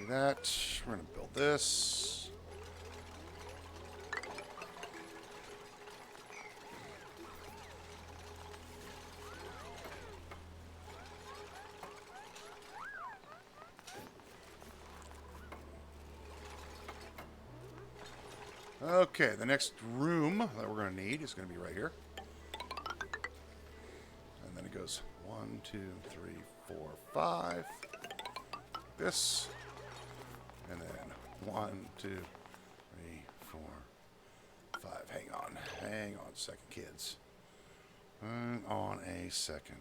that. We're going to build this. Okay, the next room that we're going to need is going to be right here. And then it goes 1, 2, 3, 4, 5. This. And then 1, 2, 3, 4, 5. Hang on. Hang on a second, kids. Hang on a second.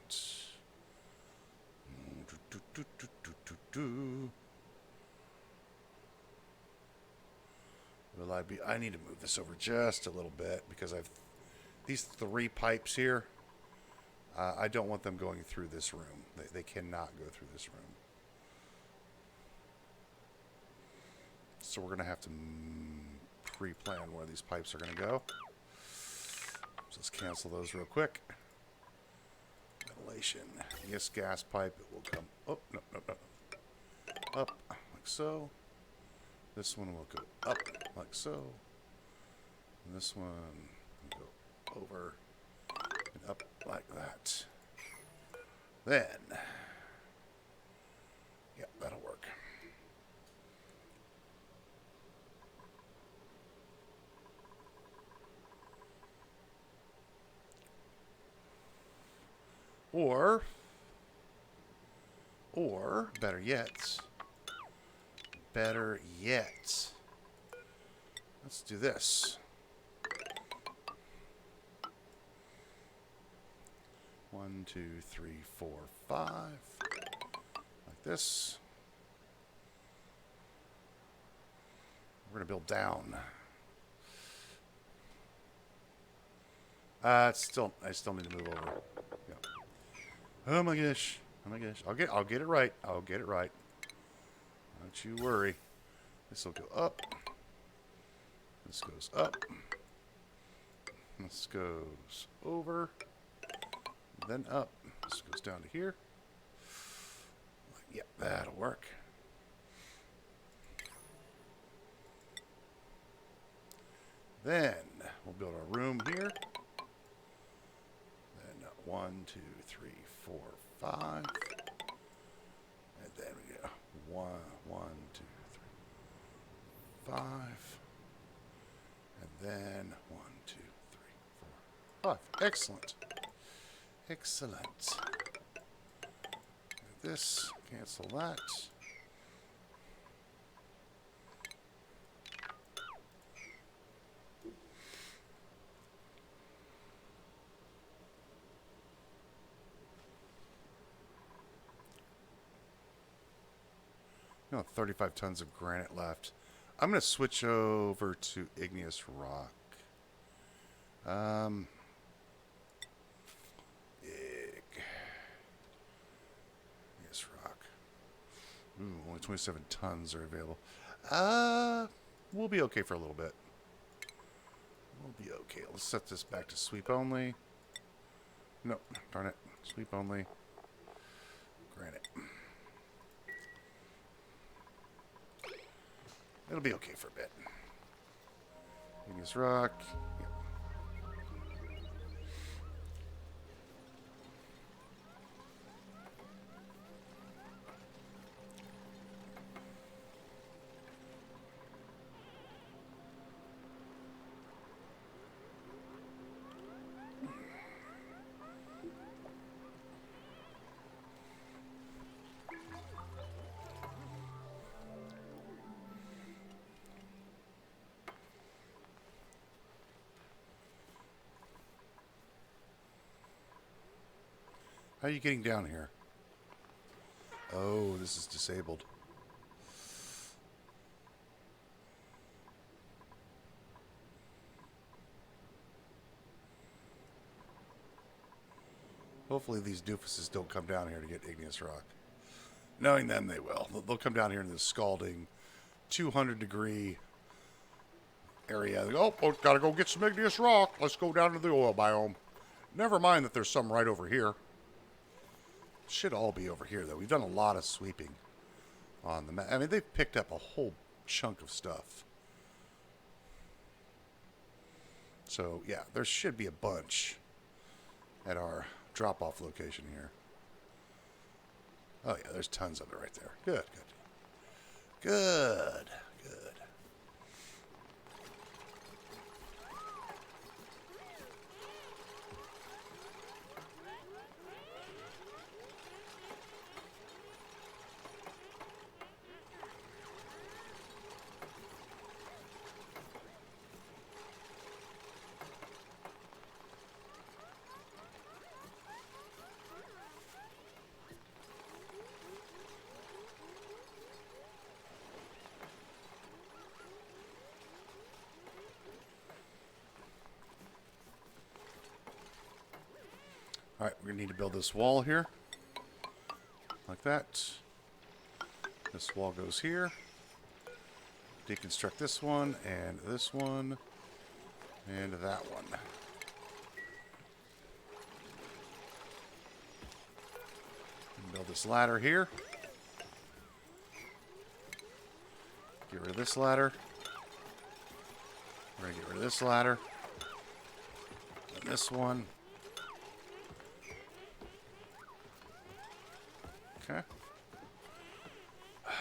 Will I be... I need to move this over just a little bit because I've... These 3 pipes here, I don't want them going through this room. They cannot go through this room. So we're going to have to pre-plan where these pipes are going to go. So let's cancel those real quick. Ventilation. Yes, gas pipe. It will come... Oh, no, no, no. Up, like so. This one will go up, like so. And this one will go over and up like that. Then... Yep, that'll work. Or, better yet, let's do this. 1, 2, 3, 4, 5, like this. We're gonna build down. I still need to move over. Yeah. Oh my gosh. Oh my gosh. I'll get it right. I'll get it right. Don't you worry. This will go up. This goes up. This goes over. Then up. This goes down to here. Yep, that'll work. Then we'll build our room here. Then 1, 2, 3, 4, 5. And then we go 1, 2, 3, 5. And then 1, 2, 3, 4, 5. Excellent. Excellent. This, cancel that. You know, 35 tons of granite left. I'm going to switch over to igneous rock. Igneous rock. Ooh, only 27 tons are available. We'll be okay for a little bit. We'll be okay. Let's set this back to sweep only. Nope, darn it. Sweep only. Granite. It'll be okay for a bit. Igneous rock. Yep. How are you getting down here? Oh, this is disabled. Hopefully these doofuses don't come down here to get igneous rock. Knowing them, they will. They'll come down here in this scalding 200-degree area. They go, oh, gotta go get some igneous rock. Let's go down to the oil biome. Never mind that there's some right over here. Should all be over here, though. We've done a lot of sweeping. on the map. I mean, they've picked up a whole chunk of stuff. So, yeah, there should be a bunch at our drop-off location here. Oh, yeah, there's tons of it right there. Good, good. Good, good. Alright, we're going to need to build this wall here. Like that. This wall goes here. Deconstruct this one, and that one. And build this ladder here. Get rid of this ladder. We're going to get rid of this ladder. And this one. Okay.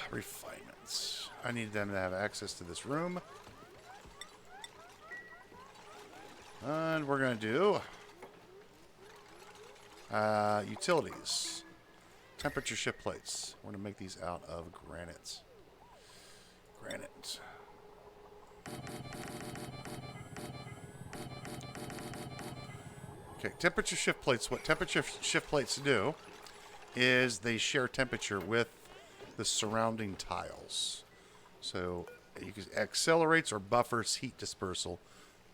Refinements. I need them to have access to this room. And we're going to do utilities. Temperature shift plates. We're going to make these out of granite. Granite. Okay, temperature shift plates. What temperature shift plates do is they share temperature with the surrounding tiles. So you can accelerates or buffers heat dispersal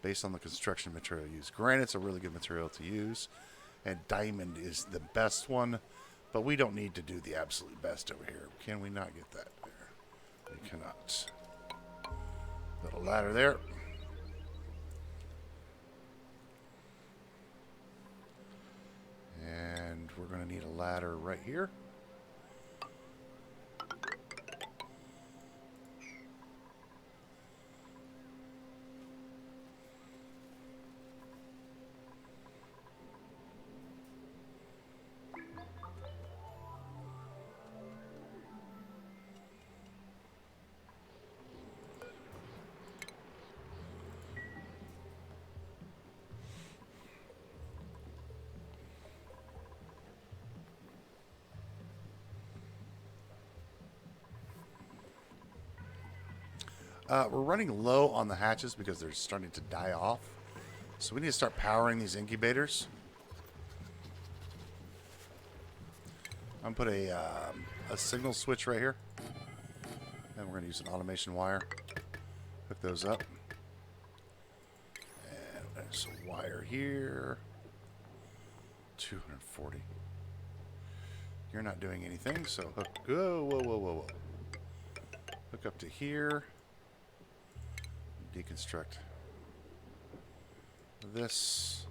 based on the construction material used. Granite's a really good material to use, and diamond is the best one, but we don't need to do the absolute best over here. Can we not get that there? We cannot. Little ladder there. And we're going to need a ladder right here. We're running low on the hatches because they're starting to die off. So we need to start powering these incubators. I'm going to put a signal switch right here. And we're going to use an automation wire. Hook those up. And there's a wire here. 240. You're not doing anything, so hook. Whoa, whoa, whoa, whoa, whoa. Hook up to here. Deconstruct this.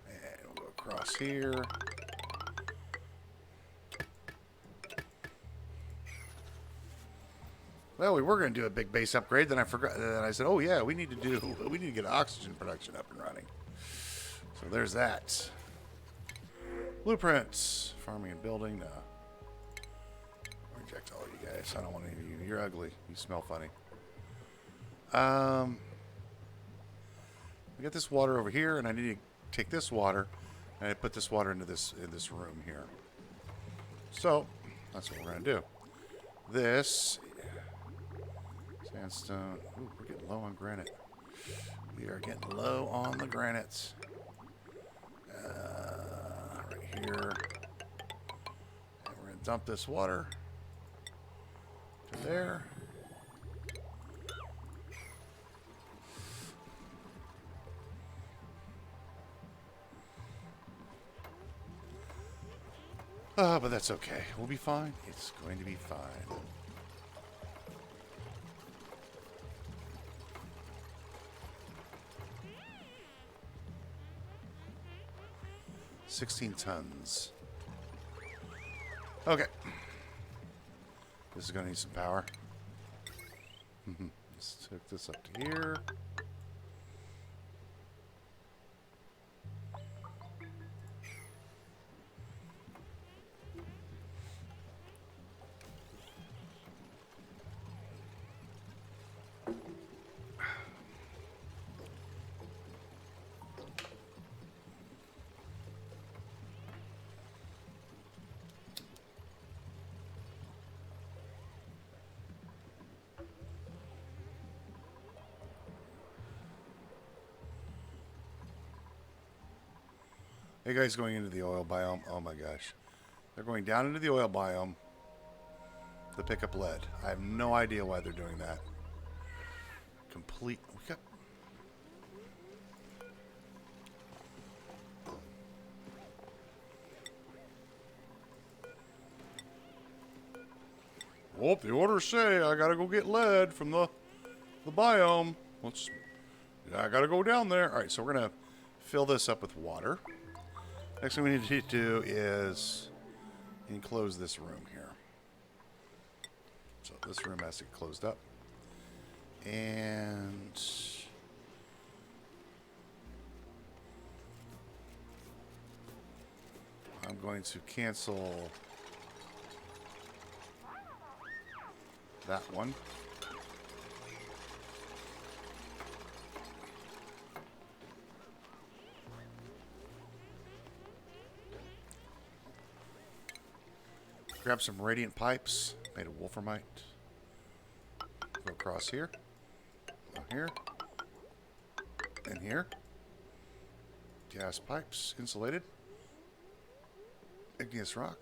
And we'll go across here. Well, we were going to do a big base upgrade, then I forgot. Then I said, "Oh yeah, we need to get oxygen production up and running." So there's that. Blueprints, farming and building. Reject all you guys. I don't want any of you. You're ugly. You smell funny. We got this water over here, and I need to take this water and I put this water into this room here. So that's what we're gonna do. This sandstone. Ooh, we're getting low on granite. We are getting low on the granites. Right here. And we're gonna dump this water to there. But that's okay. We'll be fine. It's going to be fine. 16 tons. Okay. This is going to need some power. Let's hook this up to here. Hey guys, going into the oil biome. Oh my gosh. They're going down into the oil biome to pick up lead. I have no idea why they're doing that. Complete. We got. Well, the orders say I gotta go get lead from the biome. I gotta go down there. All right, so we're gonna fill this up with water. Next thing we need to do is enclose this room here. So this room has to get closed up. And I'm going to cancel that one. Grab some radiant pipes made of wolframite. Go across here. Go here. And here. Gas pipes, insulated. Igneous rock.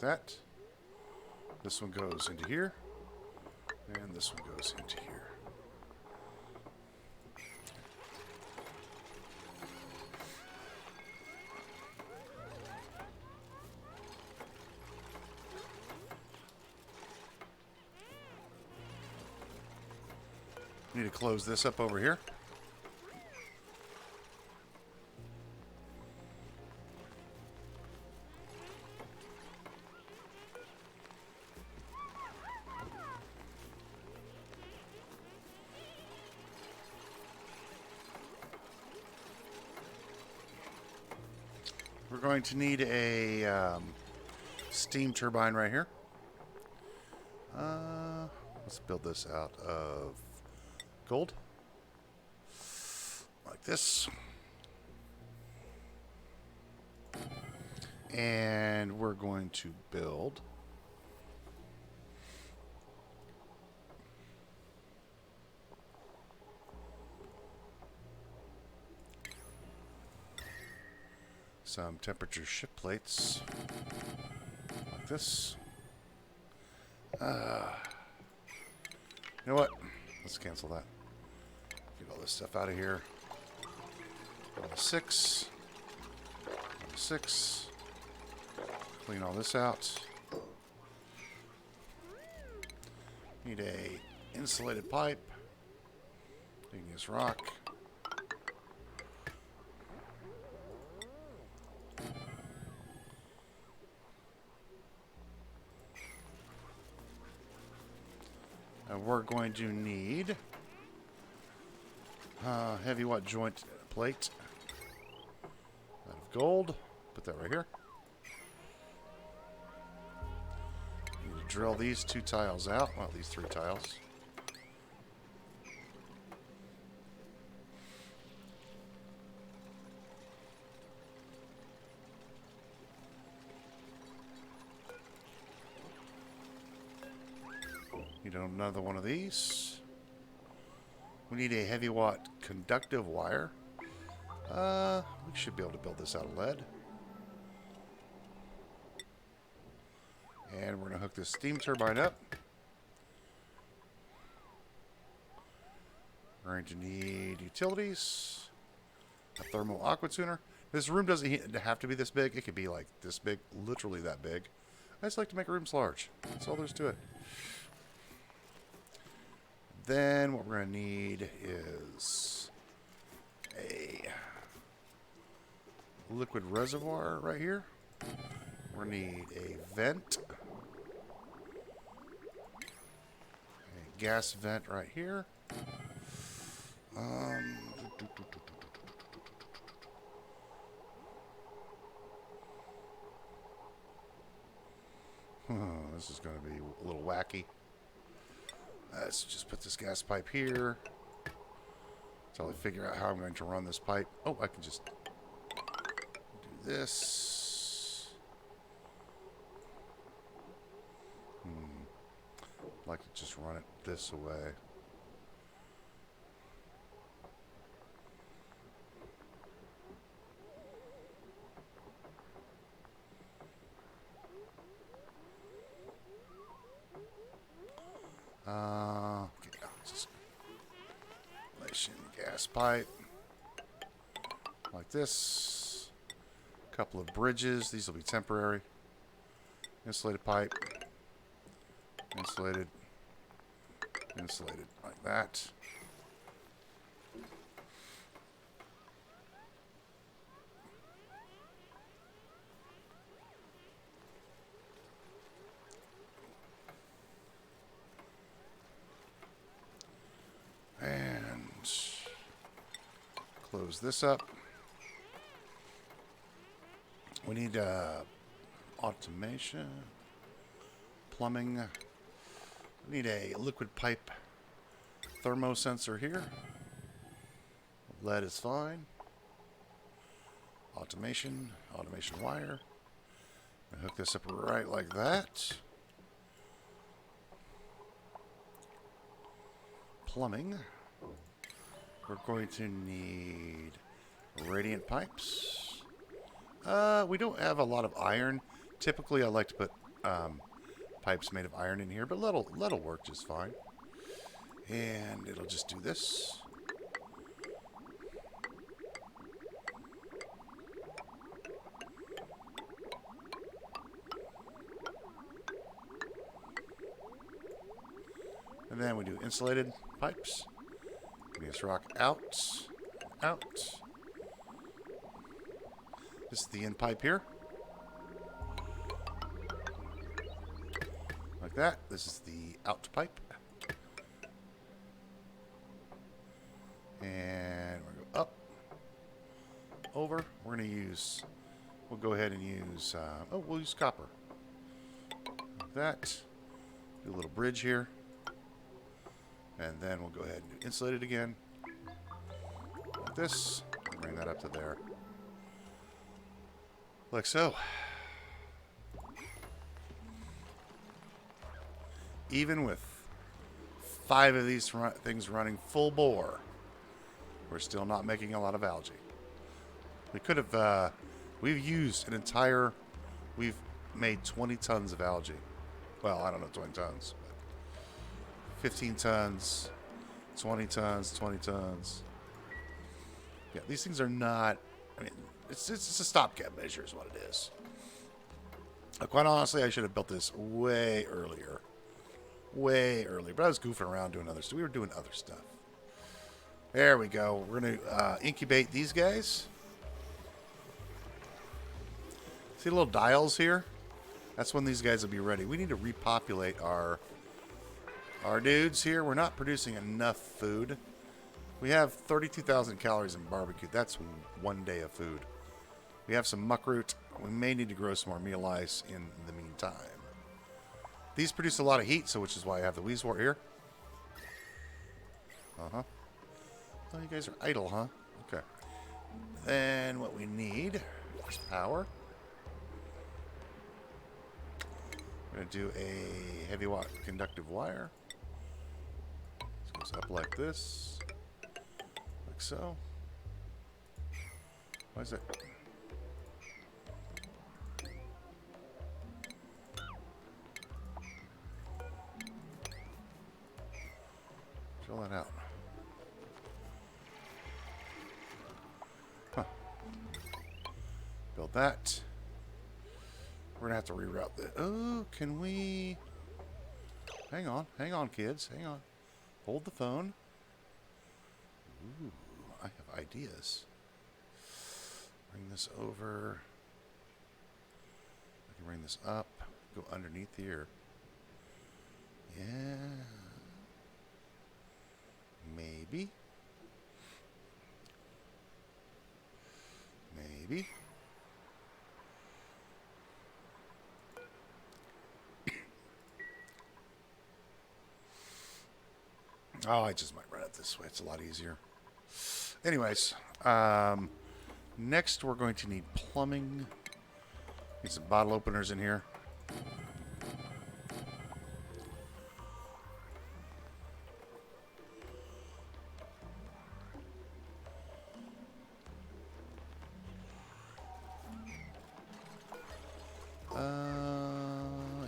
That. This one goes into here. And this one goes into here. Need to close this up over here. We're going to need a steam turbine right here. Let's build this out of gold. Like this. And we're going to build some temperature shift plates like this. You know what? Let's cancel that. Get all this stuff out of here. Go to 6. Go to 6. Clean all this out. Need a insulated pipe. Igneous rock. We're going to need heavy watt joint plate out of gold. Put that right here. Need to drill these 2 tiles out. Well, these 3 tiles. Need another one of these. We need a heavy watt conductive wire. We should be able to build this out of lead. And we're going to hook this steam turbine up. We're going to need utilities, a thermal aqua tuner. This room doesn't have to be this big. It could be like this big, literally that big. I just like to make rooms large. That's all there's to it. Then what we're going to need is a liquid reservoir right here. We're going to need a vent. A gas vent right here. This is going to be a little wacky. Let's just put this gas pipe here until I figure out how I'm going to run this pipe. Oh, I can just do this. I'd like to just run it this way. Okay, just place in the gas pipe like this. A couple of bridges. These will be temporary. Insulated pipe. Insulated. Insulated like that. And close this up. We need automation, plumbing. We need a liquid pipe thermosensor here. Lead is fine. Automation wire. I hook this up right like that. Plumbing. We're going to need radiant pipes. We don't have a lot of iron. Typically, I like to put pipes made of iron in here, but that'll work just fine. And it'll just do this. And then we do insulated pipes. This rock out. This is the in pipe here. Like that. This is the out pipe. And we're going to go up. Over. We're going to use, we'll go ahead and use, we'll use copper. Like that. Do a little bridge here. And then we'll go ahead and insulate it again. Like this. Bring that up to there. Like so. Even with 5 of these things running full bore, we're still not making a lot of algae. We could have, we've used an entire, we've made 20 tons of algae. Well, I don't know, 20 tons. 15 tons, 20 tons, 20 tons. Yeah, these things are not, I mean, it's a stopgap measure is what it is. Quite honestly, I should have built this way earlier. Way earlier. But I was goofing around doing other stuff. We were doing other stuff. There we go. We're going to incubate these guys. See the little dials here? That's when these guys will be ready. We need to repopulate our dudes here. We're not producing enough food. We have 32,000 calories in barbecue. That's 1 day of food. We have some muckroot. We may need to grow some more meal ice in the meantime. These produce a lot of heat, so which is why I have the Weezwort here. Oh, you guys are idle, huh? Okay. Then what we need is power. We're going to do a heavy watt conductive wire. This goes up like this. Like so. Why is it? Fill that out. Huh. Build that. We're going to have to reroute this. Oh, can we... Hang on, kids. Hang on. Hold the phone. Ooh, I have ideas. Bring this over. I can bring this up. Go underneath here. Yeah. Maybe. Maybe. Oh, I just might run it this way. It's a lot easier. Anyways, next we're going to need plumbing. Need some bottle openers in here.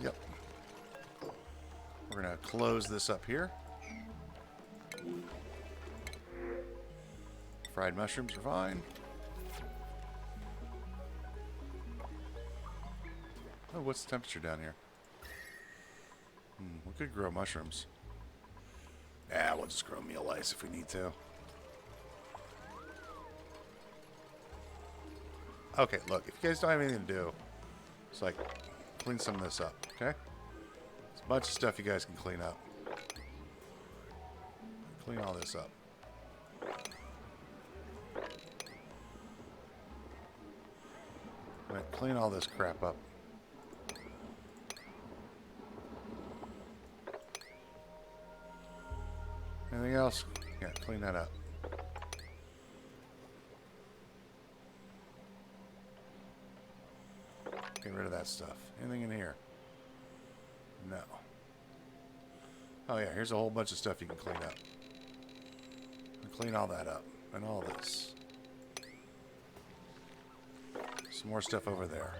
Yep. We're going to close this up here. Fried mushrooms are fine. Oh, what's the temperature down here? We could grow mushrooms. Yeah, we'll just grow meal ice if we need to. Okay, look, if you guys don't have anything to do, it's like, clean some of this up, okay? There's a bunch of stuff you guys can clean up. Clean all this up. Right, clean all this crap up. Anything else? Yeah, clean that up. Get rid of that stuff. Anything in here? No. Oh yeah, here's a whole bunch of stuff you can clean up. Clean all that up. And all this. Some more stuff over there.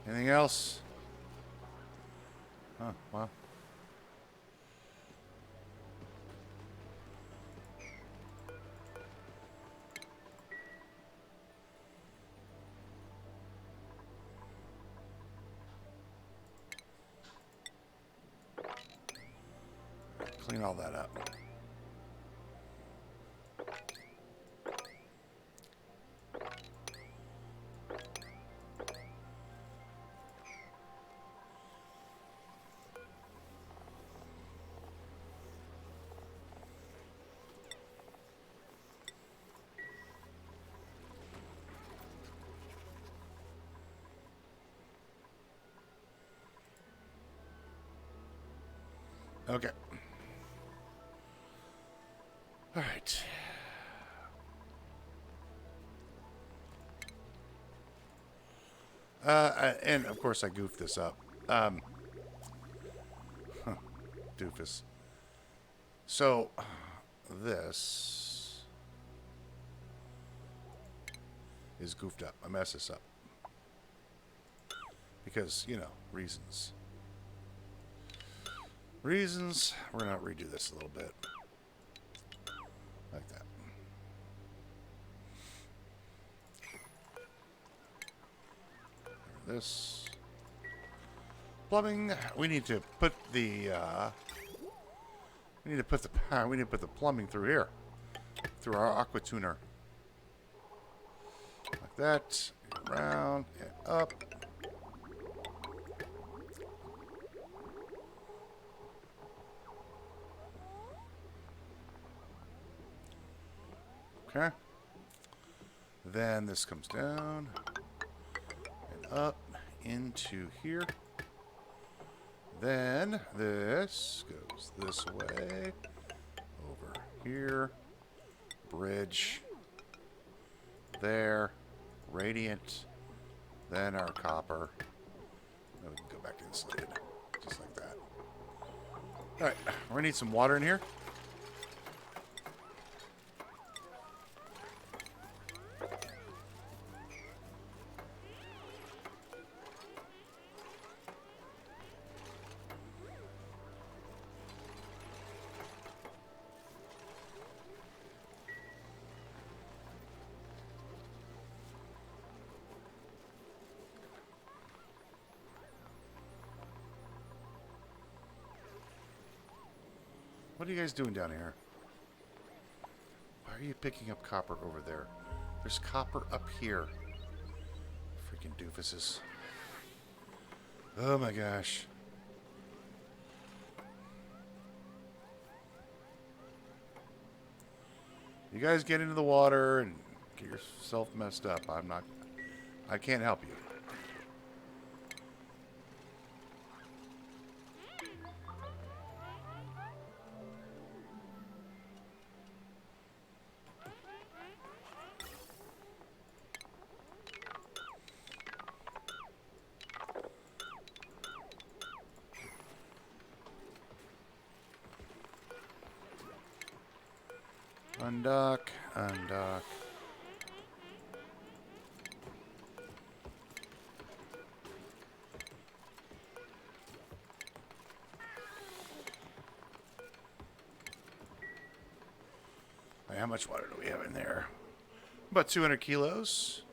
Anything else? Huh, well. Clean all that up. Okay. All right. And of course I goofed this up. Doofus. So, this is goofed up. I messed this up. Because, you know, reasons. Reasons. We're going to redo this a little bit. Like that. This. Plumbing. We need to put the, we need to put the plumbing through here. Through our Aqua tuner. Like that. Around and up. Okay. Then this comes down and up into here. Then this goes this way, over here, bridge, there, radiant, then our copper. Then we can go back to insulated, just like that. All right, we're gonna need some water in here. What are you guys doing down here? Why are you picking up copper over there? There's copper up here. Freaking doofuses. Oh my gosh. You guys get into the water and get yourself messed up. I can't help you. Undock, undock. How much water do we have in there? About 200 kilos.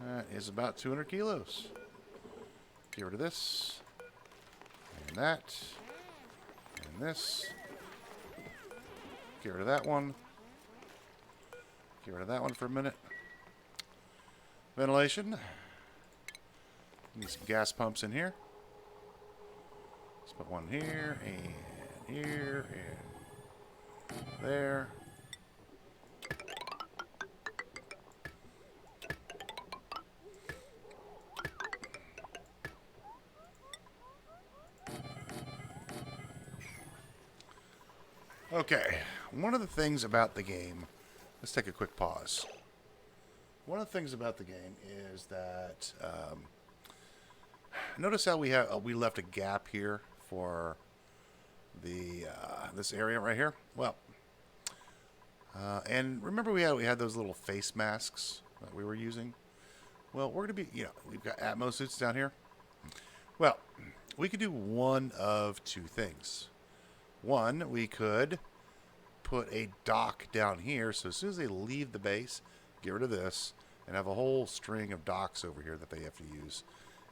That is about 200 kilos. Get rid of this. And that. And this. Get rid of that one. Get rid of that one for a minute. Ventilation. Need some gas pumps in here. Let's put one here and here and there. Okay, one of the things about the game, let's take a quick pause. One of the things about the game is that, notice how we left a gap here for the this area right here. Well, and remember we had those little face masks that we were using. Well, we're gonna be, we've got Atmos suits down here. Well, we could do one of two things. One, we could put a dock down here, so as soon as they leave the base, get rid of this, and have a whole string of docks over here that they have to use,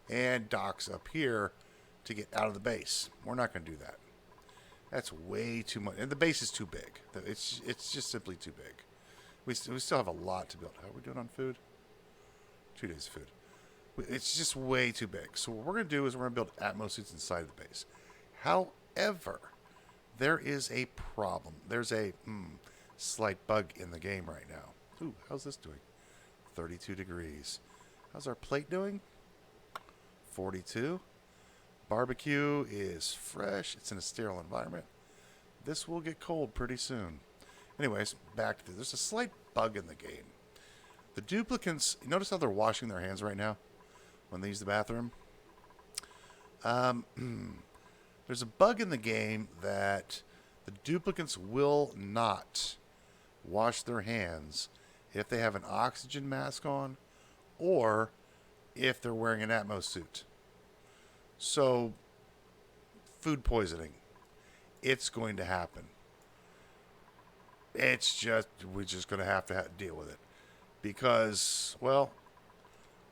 and docks up here to get out of the base. We're not going to do that. That's way too much, and the base is too big. It's just simply too big. We still have a lot to build. How are we doing on food? 2 days of food. It's just way too big. So what we're going to do is we're going to build Atmos suits inside the base. However, there is a problem. There's a slight bug in the game right now. Ooh, how's this doing? 32 degrees. How's our plate doing? 42. Barbecue is fresh. It's in a sterile environment. This will get cold pretty soon. Anyways, back to this. There's a slight bug in the game. The duplicants, notice how they're washing their hands right now when they use the bathroom? There's a bug in the game that the duplicants will not wash their hands if they have an oxygen mask on or if they're wearing an Atmos suit. So, food poisoning. It's going to happen. We're just going to have to deal with it. Because, well,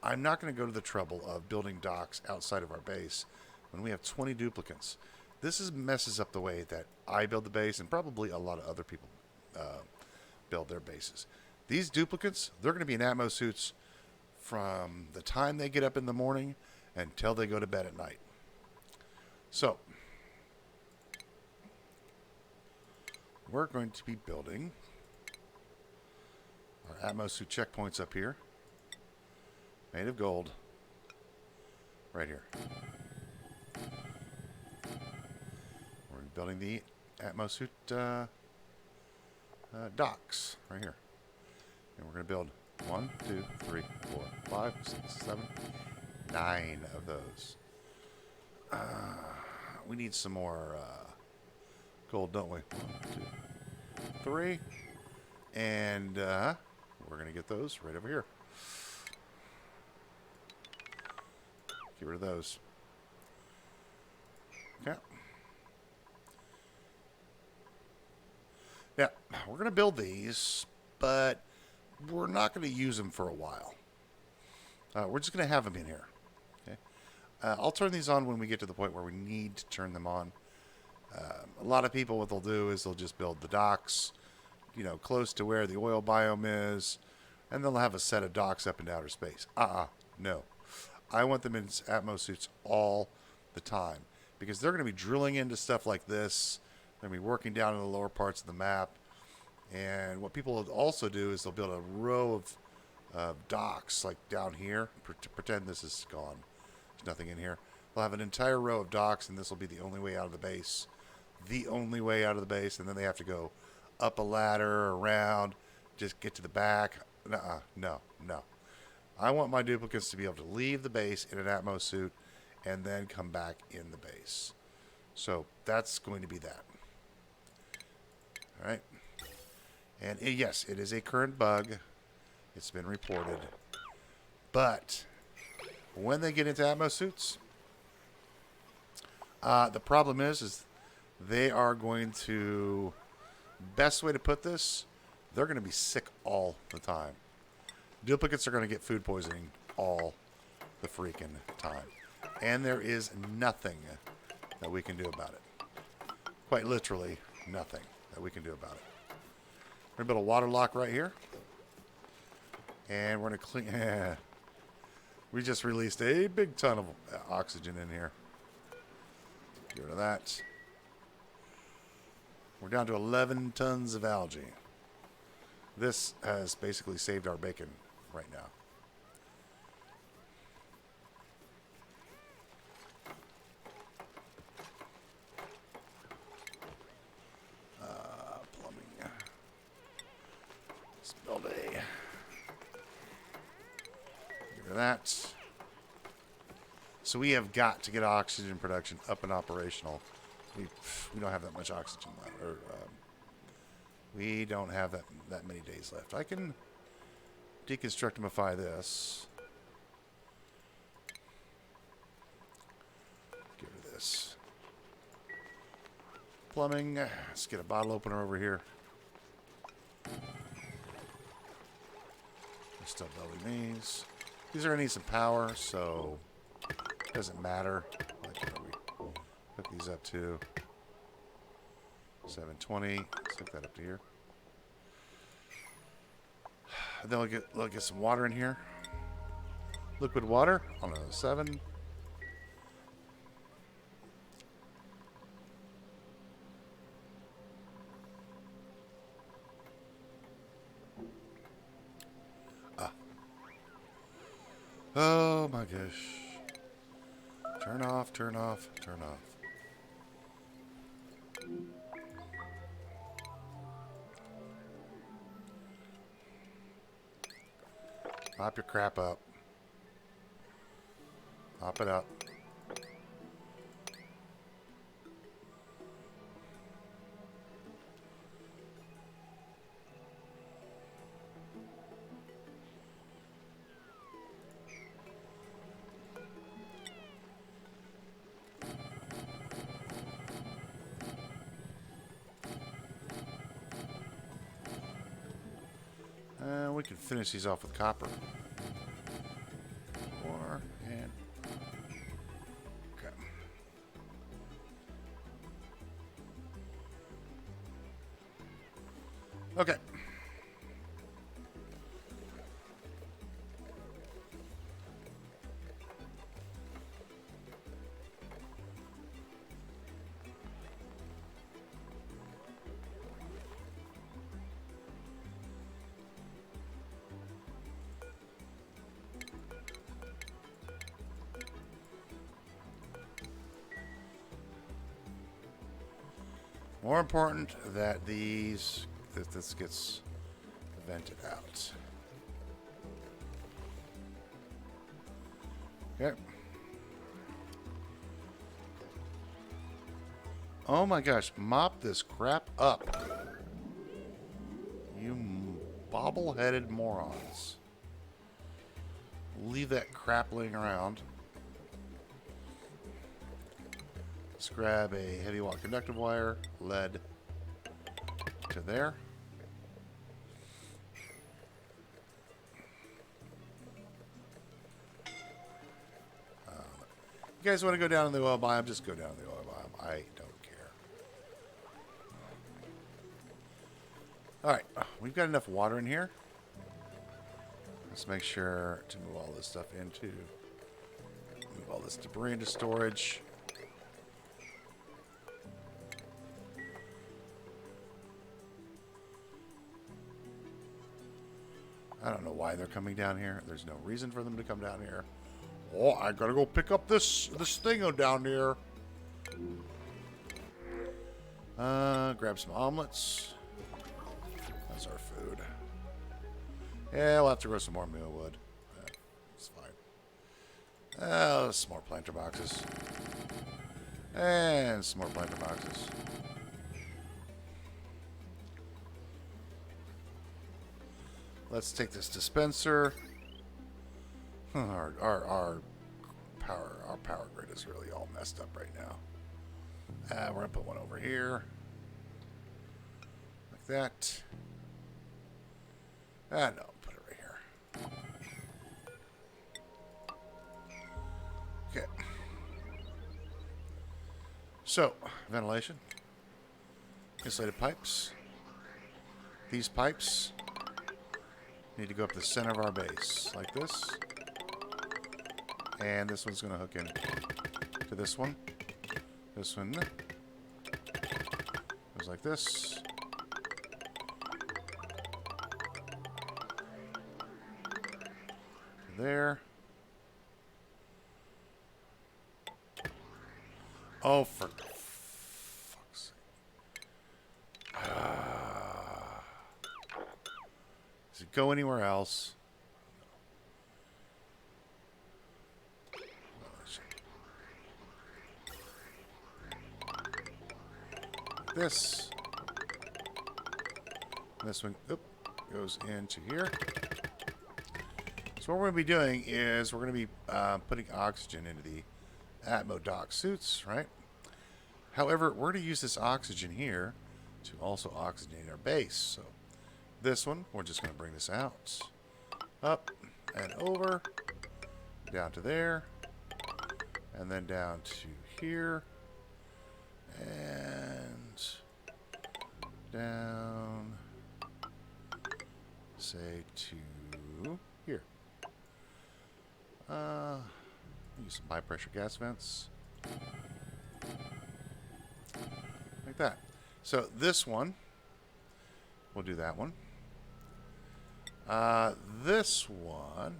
I'm not going to go to the trouble of building docks outside of our base when we have 20 duplicants. This messes up the way that I build the base, and probably a lot of other people build their bases. These duplicants, they're going to be in Atmos suits from the time they get up in the morning until they go to bed at night. So, we're going to be building our Atmos suit checkpoints up here, made of gold, right here. We're building the Atmos suit docks right here. And we're going to build 1, 2, 3, 4, 5, 6, 7, 9 of those. We need some more gold, don't we? 1, 2, 3. And we're going to get those right over here. Get rid of those. Okay. Now, we're going to build these, but we're not going to use them for a while. We're just going to have them in here. Okay. I'll turn these on when we get to the point where we need to turn them on. A lot of people, what they'll do is they'll just build the docks, you know, close to where the oil biome is, and they'll have a set of docks up in outer space. No. I want them in Atmos suits all the time because they're going to be drilling into stuff like this. They're going to be working down in the lower parts of the map. And what people will also do is they'll build a row of docks like down here. Pretend this is gone. There's nothing in here. They'll have an entire row of docks, and this will be the only way out of the base. The only way out of the base, and then they have to go up a ladder, around, just get to the back. No. I want my duplicates to be able to leave the base in an Atmos suit and then come back in the base. So that's going to be that. All right. And yes, it is a current bug. It's been reported. But when they get into Atmos suits, the problem is they are going to, best way to put this, they're going to be sick all the time. Duplicates are going to get food poisoning all the freaking time. And there is nothing that we can do about it. Quite literally, nothing that we can do about it. We're going to build a water lock right here. And we're going to clean... we just released a big ton of oxygen in here. Get rid of that. We're down to 11 tons of algae. This has basically saved our bacon right now. Plumbing. Let's build a... Get rid of that. So we have got to get oxygen production up and operational. We don't have that much oxygen left. We don't have that many days left. I can deconstructimify this. Get rid of this. Plumbing. Let's get a bottle opener over here. We're still building these. These are going to need some power, so it doesn't matter. Like, we hook these up to 720. Let's hook that up to here. And then we'll get some water in here. Liquid water on a 7. Oh my gosh. Turn off, turn off, turn off. Mop your crap up. Mop it up. We can finish these off with copper. And okay. Okay. More important that this gets vented out. Okay. Oh my gosh, mop this crap up. You bobble-headed morons. Leave that crap laying around. Let's grab a heavy watt conductive wire, lead to there. You guys want to go down in the oil biome? Just go down in the oil biome. I don't care. Alright, we've got enough water in here. Let's make sure to move all this stuff into... Move all this debris into storage. I don't know why they're coming down here. There's no reason for them to come down here. Oh, I gotta go pick up this thing down here. Grab some omelets. That's our food. Yeah, we'll have to grow some more mealwood. It's fine. Some more planter boxes. And some more planter boxes. Let's take this dispenser. Our power grid is really all messed up right now. We're gonna put one over here, like that. No, put it right here. Okay. So, ventilation, insulated pipes. These pipes need to go up the center of our base, like this. And this one's going to hook in to this one. This one goes like this. There. Oh, for fuck's sake. Does it go anywhere else? This one goes into here. So what we're going to be doing is we're going to be putting oxygen into the Atmo dock suits, right? However, we're going to use this oxygen here to also oxygenate our base. So this one, we're just going to bring this out, up and over, down to there, and then down to here. And down, say to here. Use some high pressure gas vents. Like that. So this one, we'll do that one. This one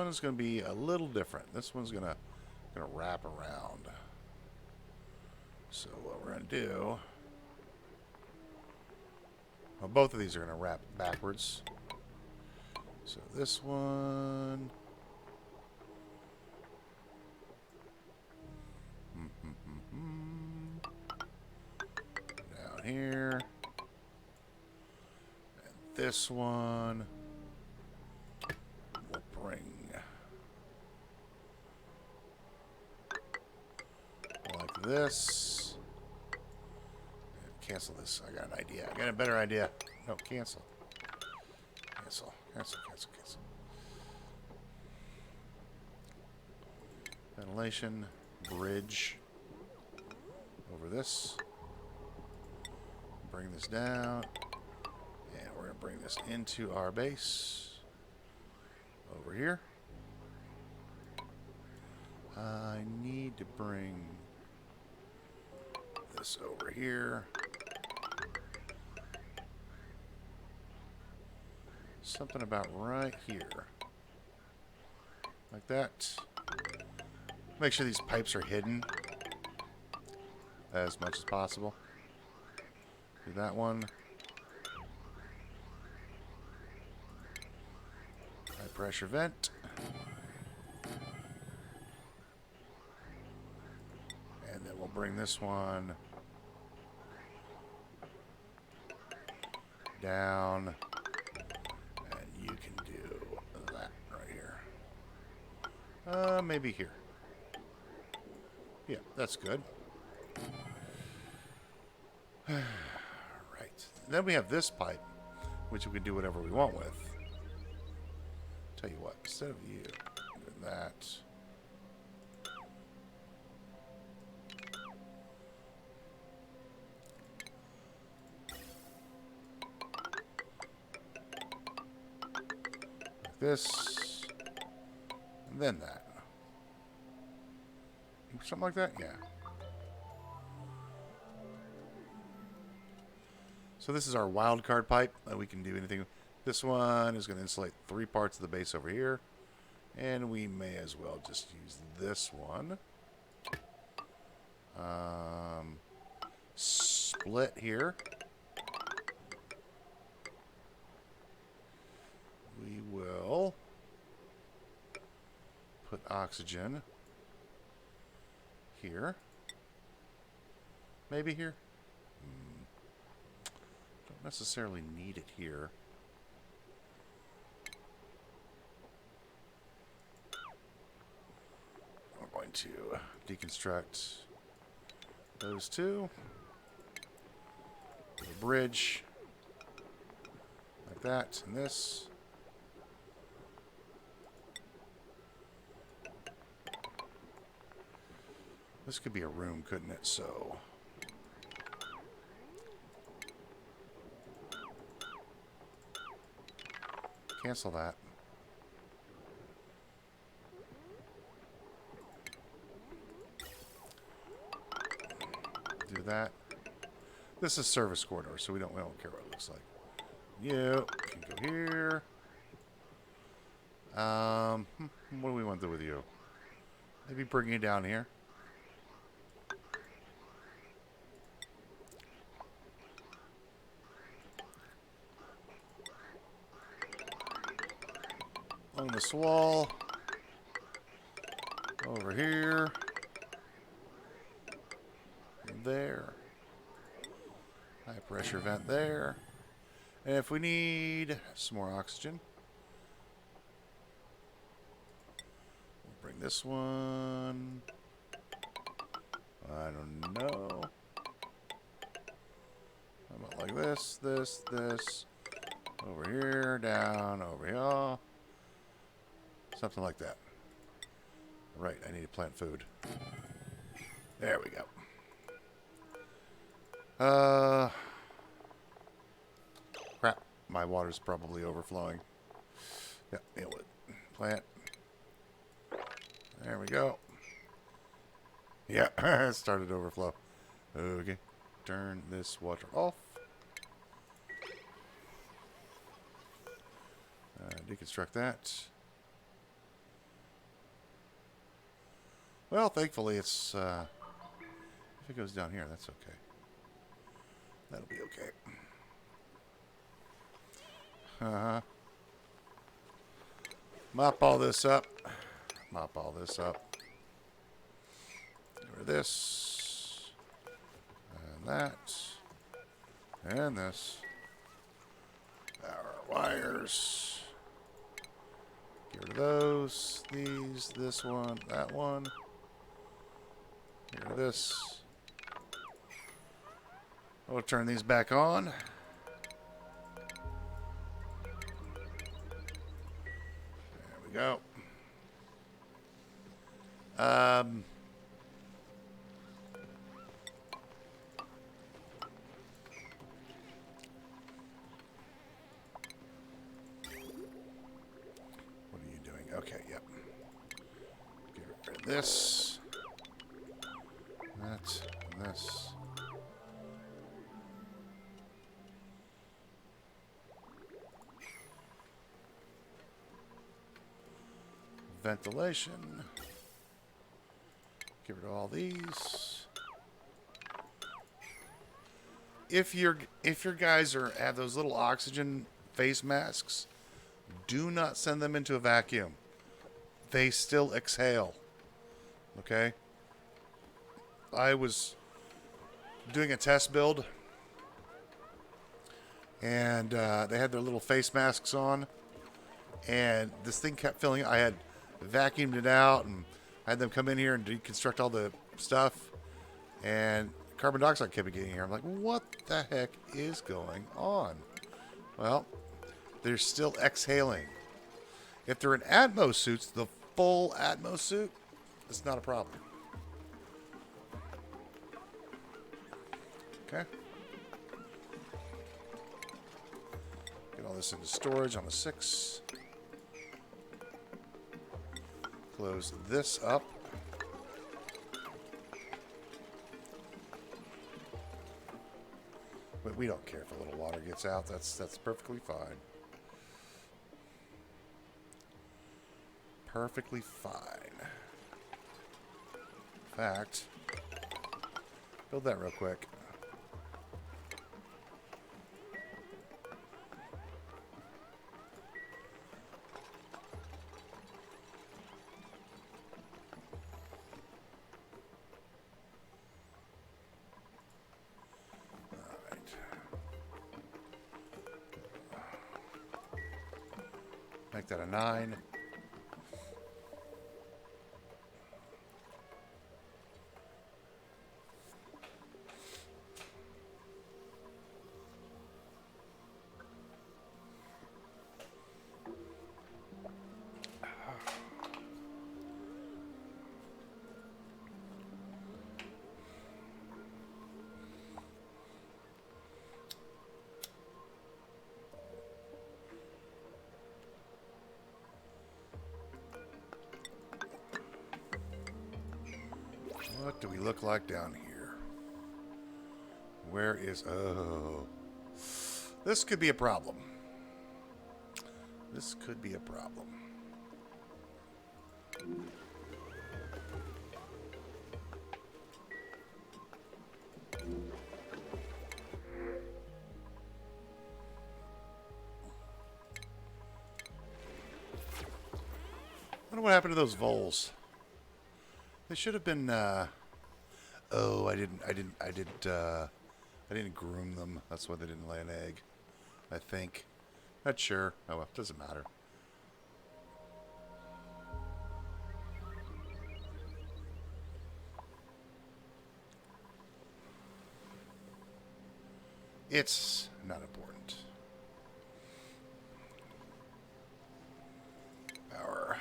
is going to be a little different. This one's going to wrap around. So what we're going to do, well, both of these are going to wrap backwards. So this one, down here, and this one will bring like this. Cancel this. I got an idea. I got a better idea. No, cancel. Cancel. Cancel. Cancel. Cancel. Ventilation. Bridge. Over this. Bring this down. And we're going to bring this into our base. Over here. I need to bring this over here. Something about right here. Like that. Make sure these pipes are hidden as much as possible. Do that one. High pressure vent. And then we'll bring this one down. You can do that right here. Maybe here. Yeah, that's good. Right. Then we have this pipe, which we can do whatever we want with. Tell you what, instead of you doing that, this. And then that. Something like that? Yeah. So this is our wildcard pipe. We can do anything. This one is going to insulate 3 parts of the base over here. And we may as well just use this one. Split here. We will put oxygen here. Maybe here. Don't necessarily need it here. We're going to deconstruct those two. Put a bridge like that, and this. This could be a room, couldn't it? So cancel that. Do that. This is service corridor, so we don't care what it looks like. You can go here. What do we want to do with you? Maybe bring you down here. On this wall. Over here. There. High pressure vent there. And if we need some more oxygen, we'll bring this one. I don't know. How about like this, this, this. Over here, down, over here. Something like that. Right, I need to plant food. There we go. Crap. My water's probably overflowing. Yep, it would. Plant. There we go. Yeah, it started to overflow. Okay. Turn this water off. Deconstruct that. Well, thankfully it's, if it goes down here, that's okay. That'll be okay. Mop all this up. Mop all this up. Get rid of this. And that. And this. Our wires. Get rid of those. These. This one. That one. Get rid of this. We'll turn these back on. There we go. What are you doing? Okay, yep. Get rid of this. That. And this. Ventilation. Get rid of all these. If your guys have those little oxygen face masks, do not send them into a vacuum. They still exhale. Okay? I was doing a test build, and they had their little face masks on, and this thing kept filling. I had vacuumed it out and I had them come in here and deconstruct all the stuff, and carbon dioxide kept getting here. I'm like, what the heck is going on? Well, they're still exhaling. If they're in Atmos suits, the full Atmos suit, it's not a problem. Okay. Get all this into storage on the 6. close this up. But we don't care if a little water gets out. That's perfectly fine. Perfectly fine. In fact, build that real quick. Make that a 9. What do we look like down here? Where is... Oh. This could be a problem. This could be a problem. I wonder what happened to those voles. They should have been, oh, I didn't groom them. That's why they didn't lay an egg, I think. Not sure. Oh, well, doesn't matter. It's not important. Power.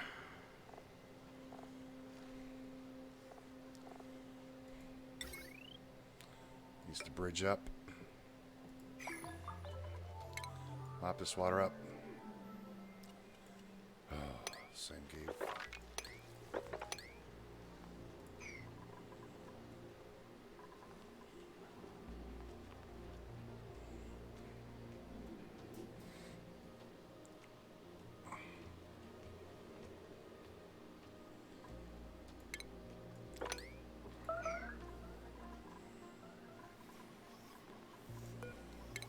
Needs to bridge up. Mop this water up. Oh, same gate.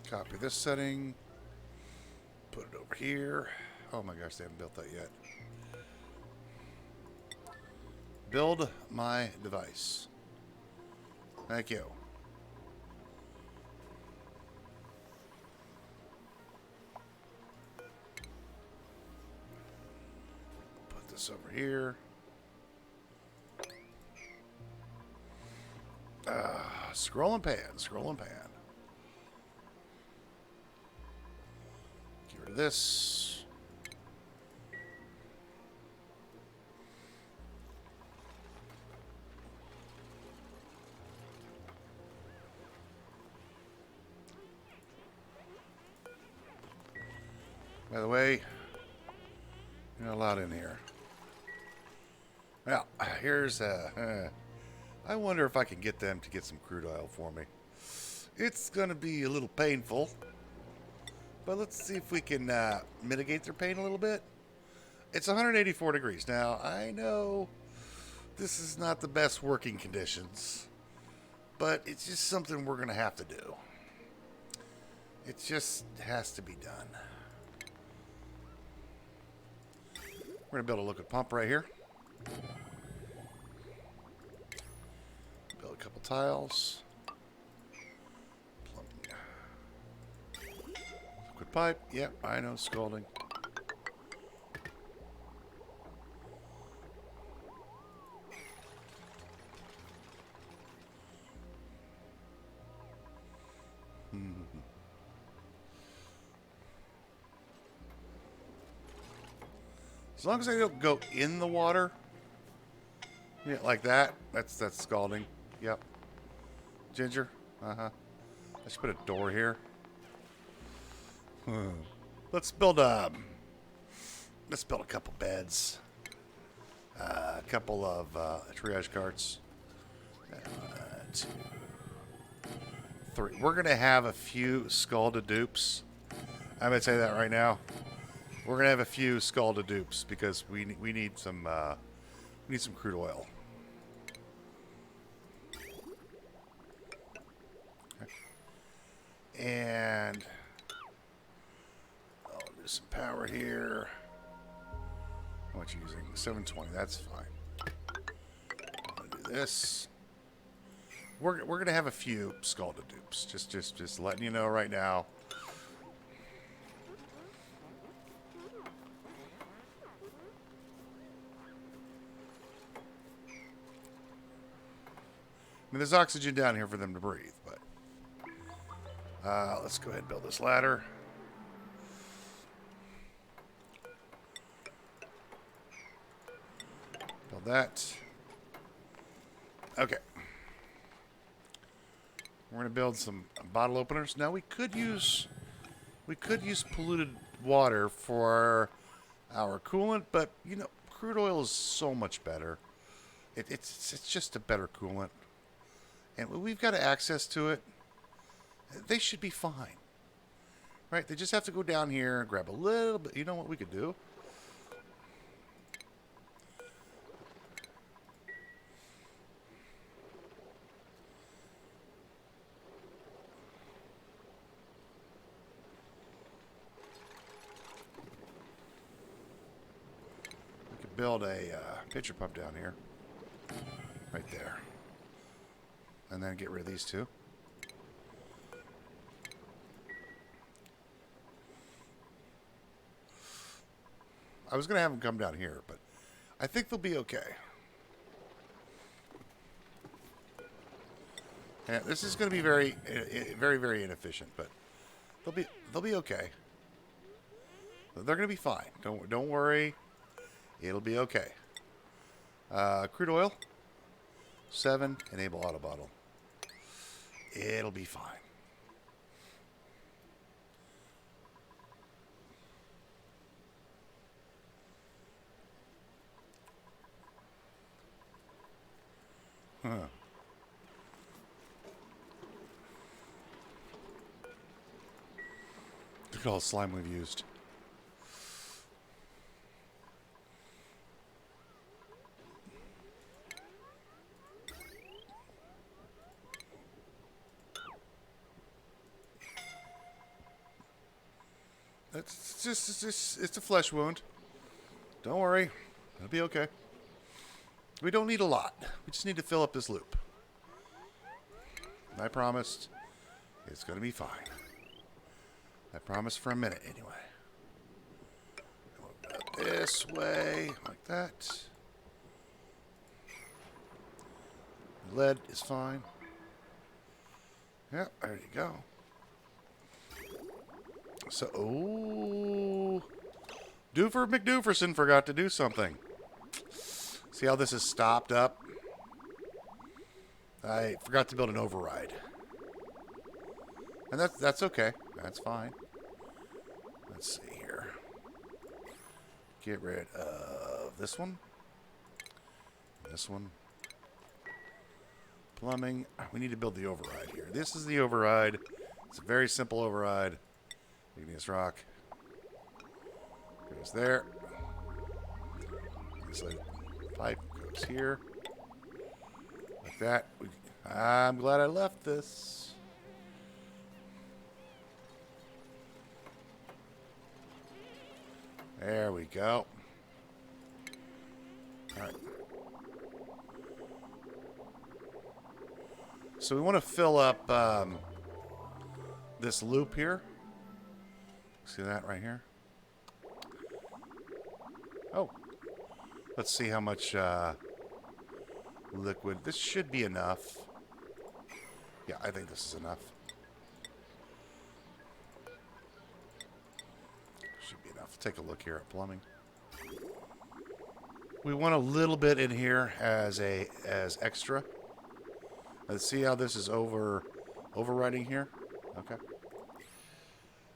Copy this setting. Put it over here. Oh my gosh, they haven't built that yet. Build my device. Thank you. Put this over here. Scroll and pan, scroll and pan. Get rid of this. By the way, you're not allowed in here. Well, here's I wonder if I can get them to get some crude oil for me. It's gonna be a little painful, but let's see if we can mitigate their pain a little bit. It's 184 degrees. Now, I know this is not the best working conditions, but it's just something we're gonna have to do. It just has to be done. We're going to build a liquid pump right here. Build a couple tiles. Plumbing. Liquid pipe. Yep, I know, scalding. As long as I don't go in the water, yeah, like that. That's scalding. Yep. Ginger. I should put a door here. Let's build a couple beds. A couple of triage carts. 2, 3. We're going to have a few scalded dupes. I'm going to say that right now. We're going to have a few scalded dupes because we need some crude oil. Okay. And I'll do some power here. How much are you using? 720. That's fine. I'll do this. We're gonna have a few scalded dupes. Just letting you know right now. I mean, there's oxygen down here for them to breathe, but let's go ahead and build this ladder. Build that. Okay. We're going to build some bottle openers. Now we could use polluted water for our coolant, but you know, crude oil is so much better. It's just a better coolant, and we've got access to it. They should be fine, right? They just have to go down here and grab a little bit. You know what we could do? Build a pitcher pump down here, right there, and then get rid of these two. I was going to have them come down here, but I think they'll be okay. And this is going to be very, very inefficient, but they'll be okay. They're going to be fine. Don't worry. It'll be okay. Crude oil. 7. Enable auto bottle. It'll be fine. Huh. Look at all the slime we've used. It's a flesh wound. Don't worry. It'll be okay. We don't need a lot. We just need to fill up this loop. I promised it's going to be fine. I promised for a minute anyway. We'll go this way, like that. Lead is fine. Yep, there you go. So, Doofer McDooferson forgot to do something. See how this is stopped up? I forgot to build an override. And that's okay. That's fine. Let's see here. Get rid of this one. This one. Plumbing. We need to build the override here. This is the override. It's a very simple override. Igneous rock. Goes there. Insulated pipe goes here. Like that. I'm glad I left this. There we go. Alright. So we want to fill up this loop here. See that right here? Oh. Let's see how much liquid. This should be enough. Yeah, I think this is enough. Should be enough. Take a look here at plumbing. We want a little bit in here as extra. Let's see how this is overriding here. Okay.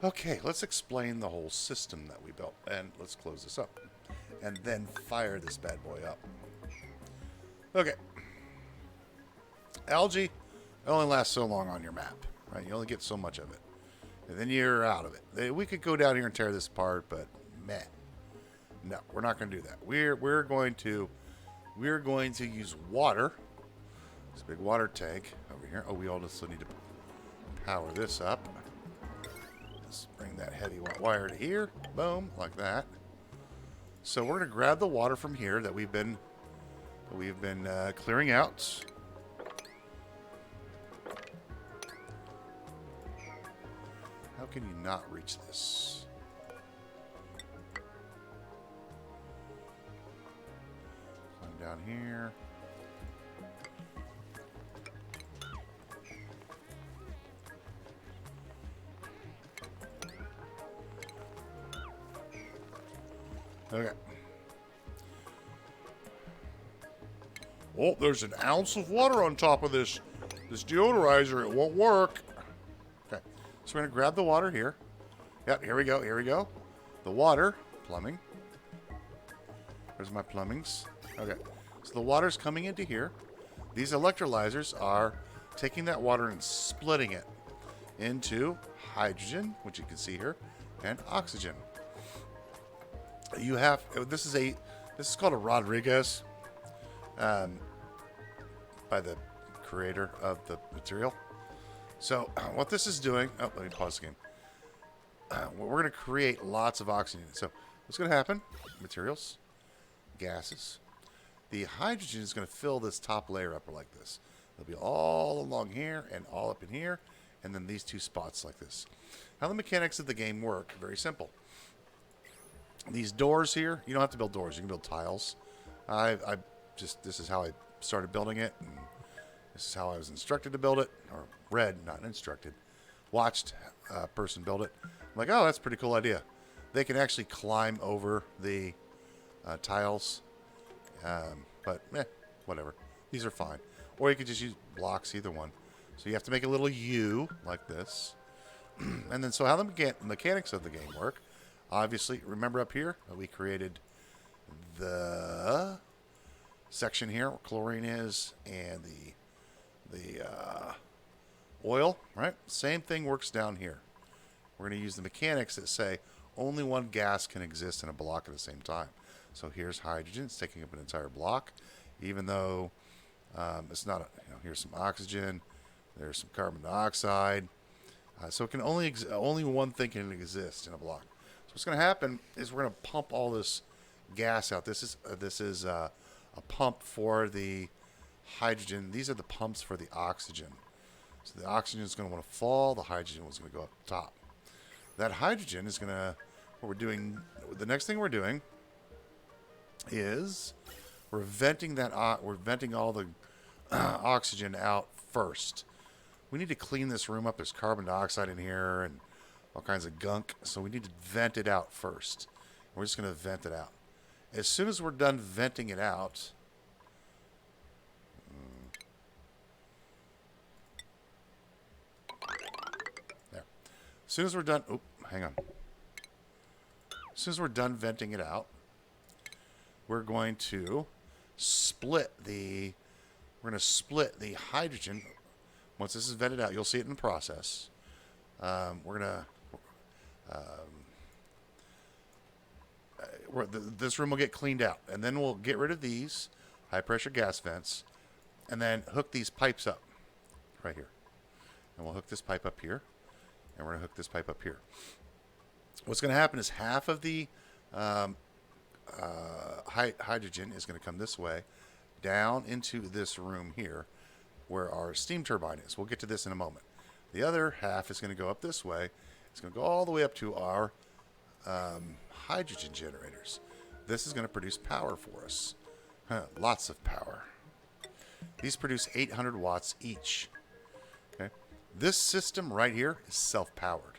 Okay, let's explain the whole system that we built, and let's close this up. and then fire this bad boy up. Okay. Algae only lasts so long on your map, right? You only get so much of it, and then you're out of it. We could go down here and tear this apart, but meh. No, we're not going to do that. We're going to use water. This big water tank over here. Oh, we also need to power this up. Let's bring that heavy wire to here. Boom, like that. So we're going to grab the water from here that we've been clearing out. How can you not reach this? Climb down here. Okay. Oh, there's an ounce of water on top of this deodorizer. It won't work. Okay. So we're going to grab the water here. Yep, here we go. Here we go. The water. Plumbing. There's my plumbings. Okay. So the water's coming into here. These electrolyzers are taking that water and splitting it into hydrogen, which you can see here, and oxygen. You have this is called a Rodriguez, by the creator of the material. So what this is doing, oh, let me pause the game. We're going to create lots of oxygen. So what's going to happen? Materials, gases. The hydrogen is going to fill this top layer up like this. It'll be all along here and all up in here, and then these two spots like this. How the mechanics of the game work, very simple. These doors here, you don't have to build doors. You can build tiles. This is how I started building it. And this is how I was instructed to build it. Or read, not instructed. Watched a person build it. I'm like, oh, that's a pretty cool idea. They can actually climb over the tiles. But, whatever. These are fine. Or you could just use blocks, either one. So you have to make a little U, like this. And then, so how the mechanics of the game work. Obviously, remember up here, we created the section here where chlorine is and the oil, right? Same thing works down here. We're going to use the mechanics that say only one gas can exist in a block at the same time. So here's hydrogen. It's taking up an entire block, even though it's not, here's some oxygen. There's some carbon dioxide. So it can only one thing can exist in a block. What's going to happen is we're going to pump all this gas out. This is a pump for the hydrogen. These are the pumps for the oxygen. So the oxygen is going to want to fall. The hydrogen is going to go up top. That hydrogen is going to, the next thing we're doing is we're venting all the oxygen out first. We need to clean this room up. There's carbon dioxide in here and all kinds of gunk, so we need to vent it out first. We're just going to vent it out. As soon as we're done venting it out, there. As soon as we're done, hang on. As soon as we're done venting it out, we're going to split the hydrogen. Once this is vented out, you'll see it in the process. We're gonna. This room will get cleaned out, and then we'll get rid of these high pressure gas vents, and then hook these pipes up right here. And we'll hook this pipe up here, and we're gonna hook this pipe up here. What's gonna happen is half of the hydrogen is gonna come this way, down into this room here, where our steam turbine is. We'll get to this in a moment. The other half is going to go up this way. It's going to go all the way up to our hydrogen generators. This is going to produce power for us. Lots of power. These produce 800 watts each. Okay. This system right here is self-powered.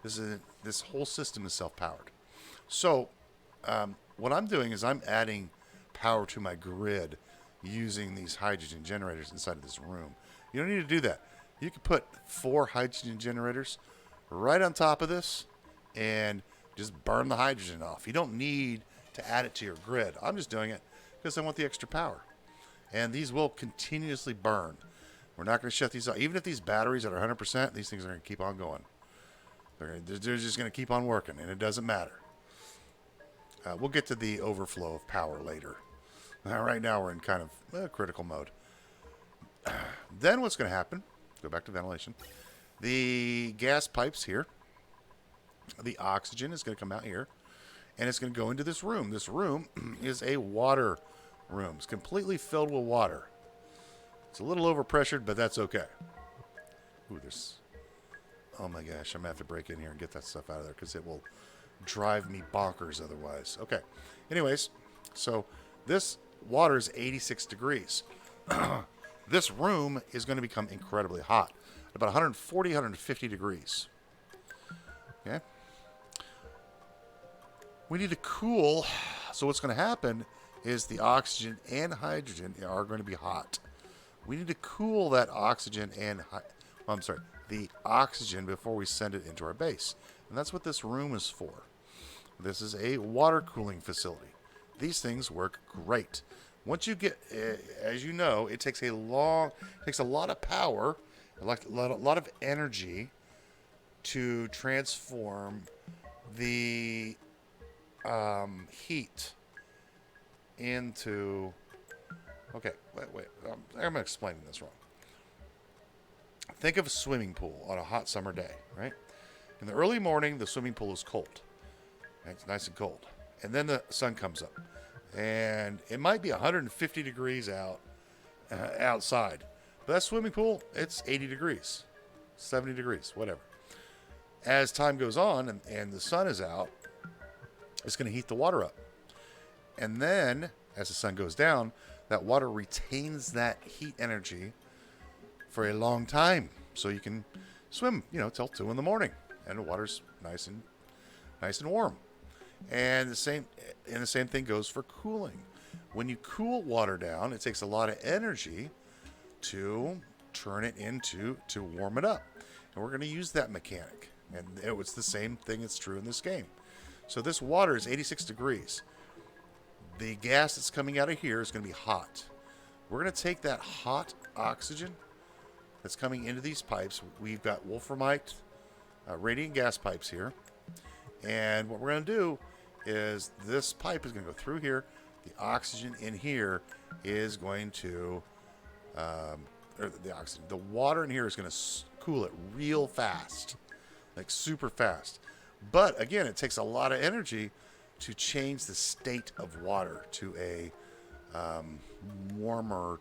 This whole system is self-powered. So what I'm doing is I'm adding power to my grid using these hydrogen generators inside of this room. You don't need to do that. You can put 4 hydrogen generators right on top of this and just burn the hydrogen off. You don't need to add it to your grid. I'm just doing it because I want the extra power. And these will continuously burn. We're not going to shut these off. Even if these batteries are 100%, these things are going to keep on going. They're just going to keep on working, and it doesn't matter. We'll get to the overflow of power later. Right now we're in kind of critical mode. Then what's going to happen, go back to ventilation, the gas pipes here, the oxygen is going to come out here, and it's going to go into this room. This room is a water room. It's completely filled with water. It's a little overpressured, but that's okay. Ooh, there's... Oh my gosh, I'm going to have to break in here and get that stuff out of there because it will drive me bonkers otherwise. Okay. Anyways, so this water is 86 degrees. This room is going to become incredibly hot. About 140, 150 degrees. Okay. We need to cool. So what's going to happen is the oxygen and hydrogen are going to be hot. We need to cool that oxygen and the oxygen before we send it into our base. And that's what this room is for. This is a water cooling facility. These things work great. Once you get, as you know, it takes a lot of power, a lot of energy to transform the heat into... Okay, wait. I'm explaining this wrong. Think of a swimming pool on a hot summer day, right? In the early morning, the swimming pool is cold. It's nice and cold. And then the sun comes up. And it might be 150 degrees outside. But that swimming pool, it's 80 degrees, 70 degrees, whatever. As time goes on and the sun is out, it's going to heat the water up. And then, as the sun goes down, that water retains that heat energy for a long time. So you can swim, till 2 in the morning. And the water's nice and warm. And the same thing goes for cooling. When you cool water down, it takes a lot of energy to turn it to warm it up. And we're going to use that mechanic. And it's the same thing that's true in this game. So this water is 86 degrees. The gas that's coming out of here is going to be hot. We're going to take that hot oxygen that's coming into these pipes. We've got wolframite radiant gas pipes here. And what we're going to do is this pipe is going to go through here. The oxygen in here is going to, the water in here is going to cool it real fast, like super fast. But again, it takes a lot of energy to change the state of water to a warmer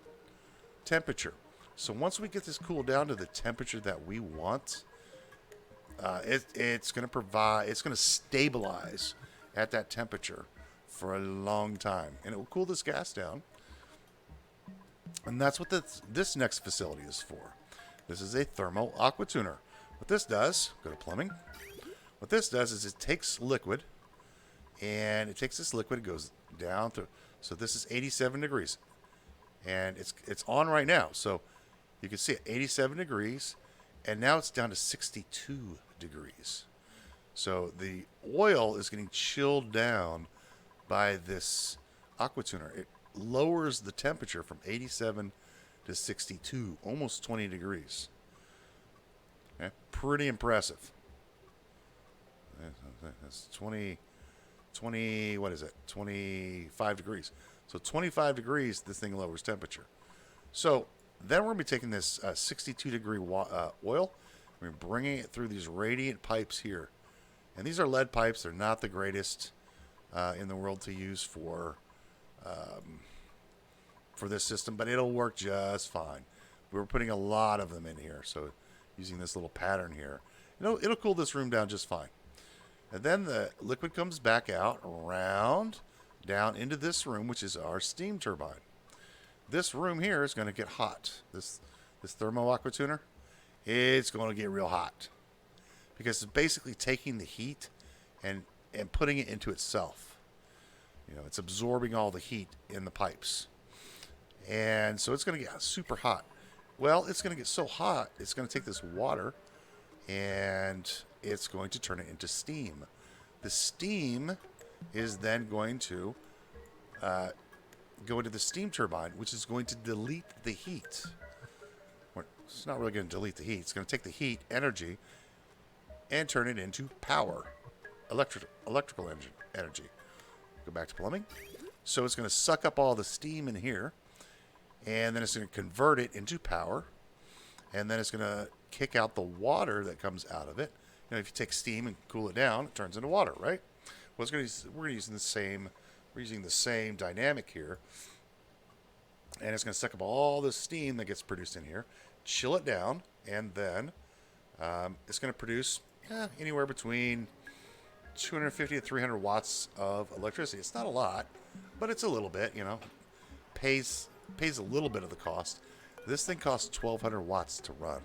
temperature. So once we get this cooled down to the temperature that we want, it's going to stabilize at that temperature for a long time, and it will cool this gas down. And that's what this next facility is for. This is a thermal aqua tuner. What this does, go to plumbing. What this does is it takes liquid, and it takes this liquid, it goes down to, so this is 87 degrees, and it's on right now. So you can see it, 87 degrees, and now it's down to 62 degrees. So the oil is getting chilled down by this aqua tuner. It lowers the temperature from 87 to 62, almost 20 degrees. Okay? Pretty impressive. That's 20, what is it? 25 degrees. So 25 degrees, this thing lowers temperature. So then we're going to be taking this 62 degree oil. We're bringing it through these radiant pipes here. And these are lead pipes. They're not the greatest in the world to use for this system, but it'll work just fine. We're putting a lot of them in here, so using this little pattern here, it'll cool this room down just fine. And then the liquid comes back out around down into this room, which is our steam turbine. This room here is going to get hot. This thermo aqua tuner, it's going to get real hot because it's basically taking the heat and putting it into itself. It's absorbing all the heat in the pipes. And so it's going to get super hot. Well, it's going to get so hot, it's going to take this water and it's going to turn it into steam. The steam is then going to go into the steam turbine, which is going to delete the heat. It's not really going to delete the heat. It's going to take the heat energy and turn it into power, electrical energy. Go back to plumbing. So it's going to suck up all the steam in here, and then it's going to convert it into power, and then it's going to kick out the water that comes out of it. You know, if you take steam and cool it down, it turns into water, right? Well, we're using the same dynamic here, and it's going to suck up all the steam that gets produced in here, chill it down, and then it's going to produce anywhere between 250 to 300 watts of electricity. It's not a lot, but it's a little bit, you know. Pays a little bit of the cost. This thing costs 1,200 watts to run.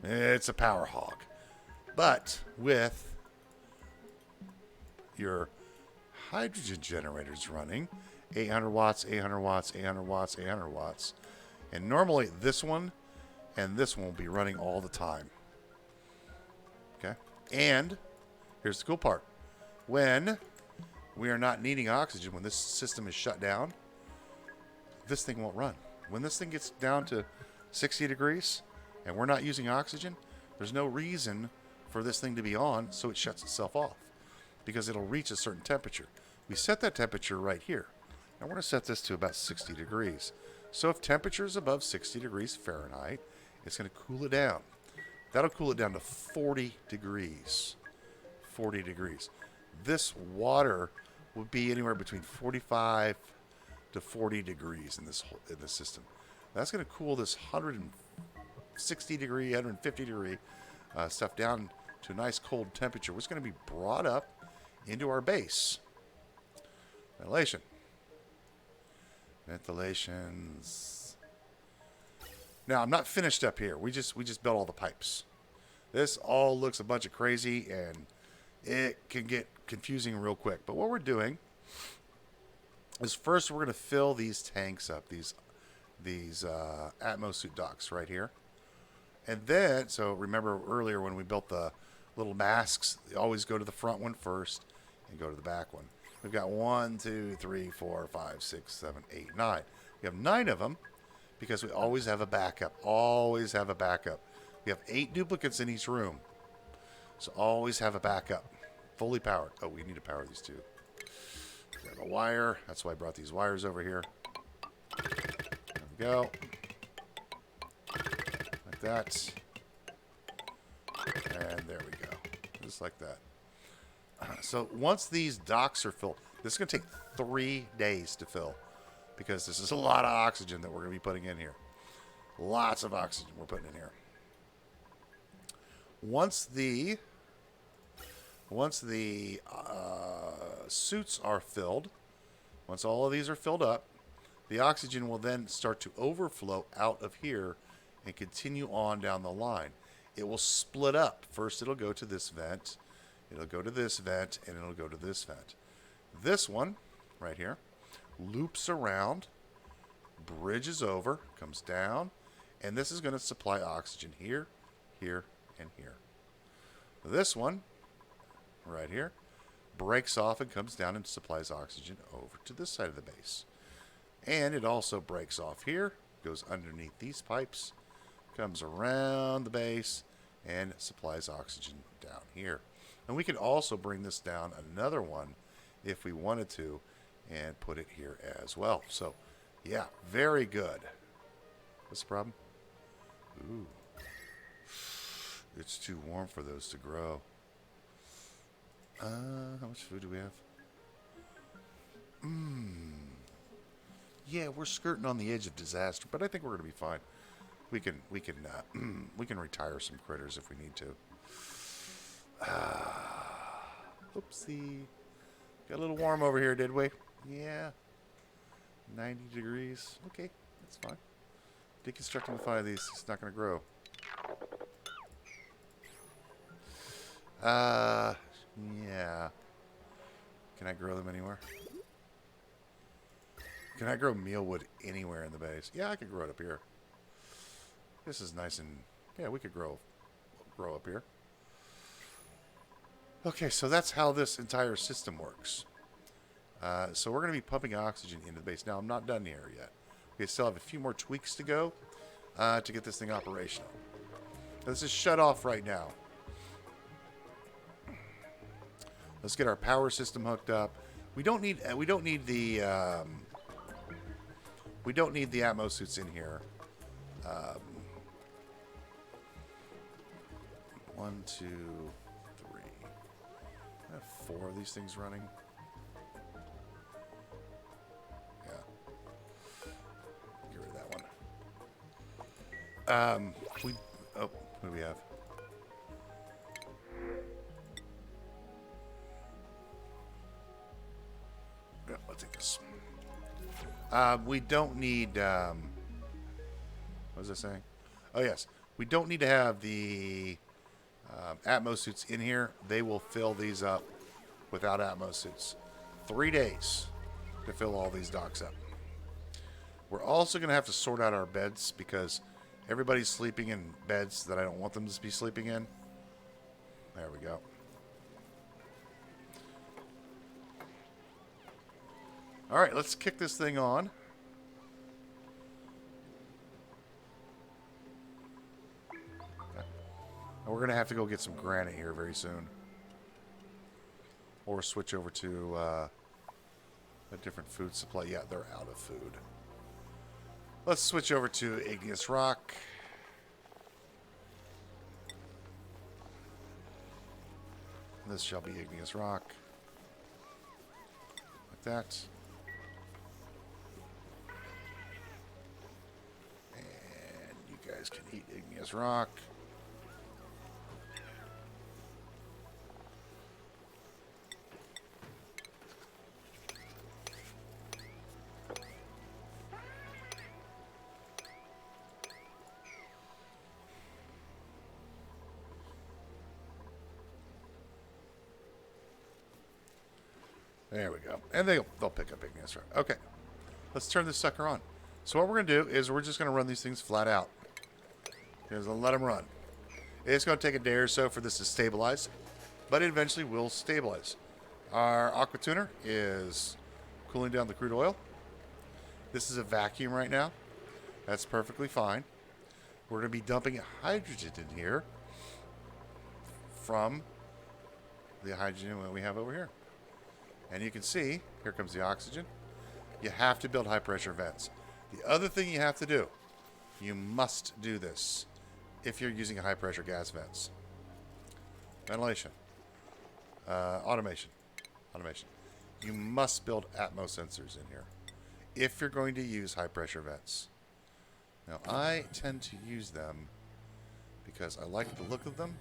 It's a power hog. But with your hydrogen generators running, 800 watts, 800 watts, 800 watts, 800 watts. And normally this one and this one will be running all the time. Okay? And here's the cool part. When we are not needing oxygen, when this system is shut down, this thing won't run. When this thing gets down to 60 degrees and we're not using oxygen, there's no reason for this thing to be on, so it shuts itself off because it'll reach a certain temperature. We set that temperature right here. Now we're going to set this to about 60 degrees. So if temperature is above 60 degrees Fahrenheit, it's going to cool it down. That'll cool it down to 40 degrees. 40 degrees. This water will be anywhere between 45 to 40 degrees in this system. That's going to cool this 160 degree, 150 degree stuff down to a nice cold temperature, which is going to be brought up into our base. Ventilation. Ventilations. Now, I'm not finished up here. We just built all the pipes. This all looks a bunch of crazy, and it can get confusing real quick. But what we're doing is first we're going to fill these tanks up, these Atmosuit docks right here. And then, so remember earlier when we built the little masks, they always go to the front one first and go to the back one. We've got 1, 2, 3, 4, 5, 6, 7, 8, 9. We have 9 of them because we always have a backup. Always have a backup. We have 8 duplicates in each room. So always have a backup. Fully powered. Oh, we need to power these too. We have a wire. That's why I brought these wires over here. There we go. Like that. And there we go. Just like that. So once these docks are filled, this is going to take 3 days to fill because this is a lot of oxygen that we're going to be putting in here. Lots of oxygen we're putting in here. Once the suits are filled, once all of these are filled up, the oxygen will then start to overflow out of here and continue on down the line. It will split up. First, it'll go to this vent. It'll go to this vent, and it'll go to this vent. This one, right here, loops around, bridges over, comes down, and this is going to supply oxygen here, here, and here. This one, right here, breaks off and comes down and supplies oxygen over to this side of the base. And it also breaks off here, goes underneath these pipes, comes around the base, and supplies oxygen down here. And we could also bring this down another one if we wanted to and put it here as well. So, yeah, very good. What's the problem? Ooh. It's too warm for those to grow. How much food do we have? Yeah, we're skirting on the edge of disaster, but I think we're going to be fine. We can retire some critters if we need to. Oopsie. Got a little warm over here, did we? Yeah. 90 degrees. Okay, that's fine. Deconstructing 5 of these. It's not going to grow. Yeah. Can I grow them anywhere? Can I grow mealwood anywhere in the base? Yeah, I could grow it up here. This is nice and... Yeah, we could grow up here. Okay, so that's how this entire system works. So we're going to be pumping oxygen into the base. Now, I'm not done here yet. We still have a few more tweaks to go to get this thing operational. Now, this is shut off right now. Let's get our power system hooked up. We don't need the Atmos suits in here. 1, 2, 3. I have 4 of these things running. Yeah. Get rid of that one. What do we have? Yeah, I'll take this. We don't need, what was I saying? Oh, yes. We don't need to have the Atmos suits in here. They will fill these up without Atmos suits. 3 days to fill all these docks up. We're also going to have to sort out our beds because everybody's sleeping in beds that I don't want them to be sleeping in. There we go. All right, let's kick this thing on. And we're going to have to go get some granite here very soon. Or switch over to a different food supply. Yeah, they're out of food. Let's switch over to igneous rock. This shall be igneous rock. Like that. And you guys can eat igneous rock. There we go. And they'll pick up igneous rock. Okay. Let's turn this sucker on. So what we're going to do is we're just going to run these things flat out. Here's let them run. It's going to take a day or so for this to stabilize, but it eventually will stabilize. Our Aqua tuner is cooling down the crude oil. This is a vacuum right now. That's perfectly fine. We're going to be dumping hydrogen in here from the hydrogen that we have over here. And you can see, here comes the oxygen. You have to build high pressure vents. The other thing you have to do, you must do this if you're using high pressure gas vents. Ventilation. Automation. You must build Atmos sensors in here if you're going to use high pressure vents. Now, I tend to use them because I like the look of them,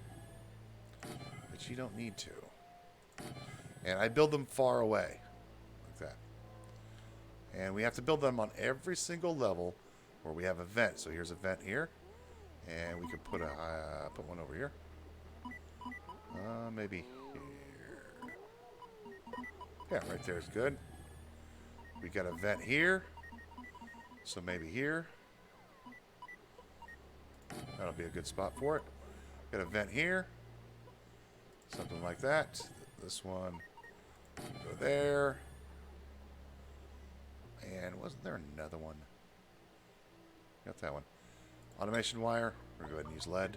but you don't need to. And I build them far away, like that. And we have to build them on every single level where we have a vent. So here's a vent here, and we could put put one over here. Maybe here. Yeah, right there is good. We got a vent here, so maybe here. That'll be a good spot for it. Got a vent here, something like that. This one. Go there. And wasn't there another one? Got that one. Automation wire. We're going to go ahead and use lead.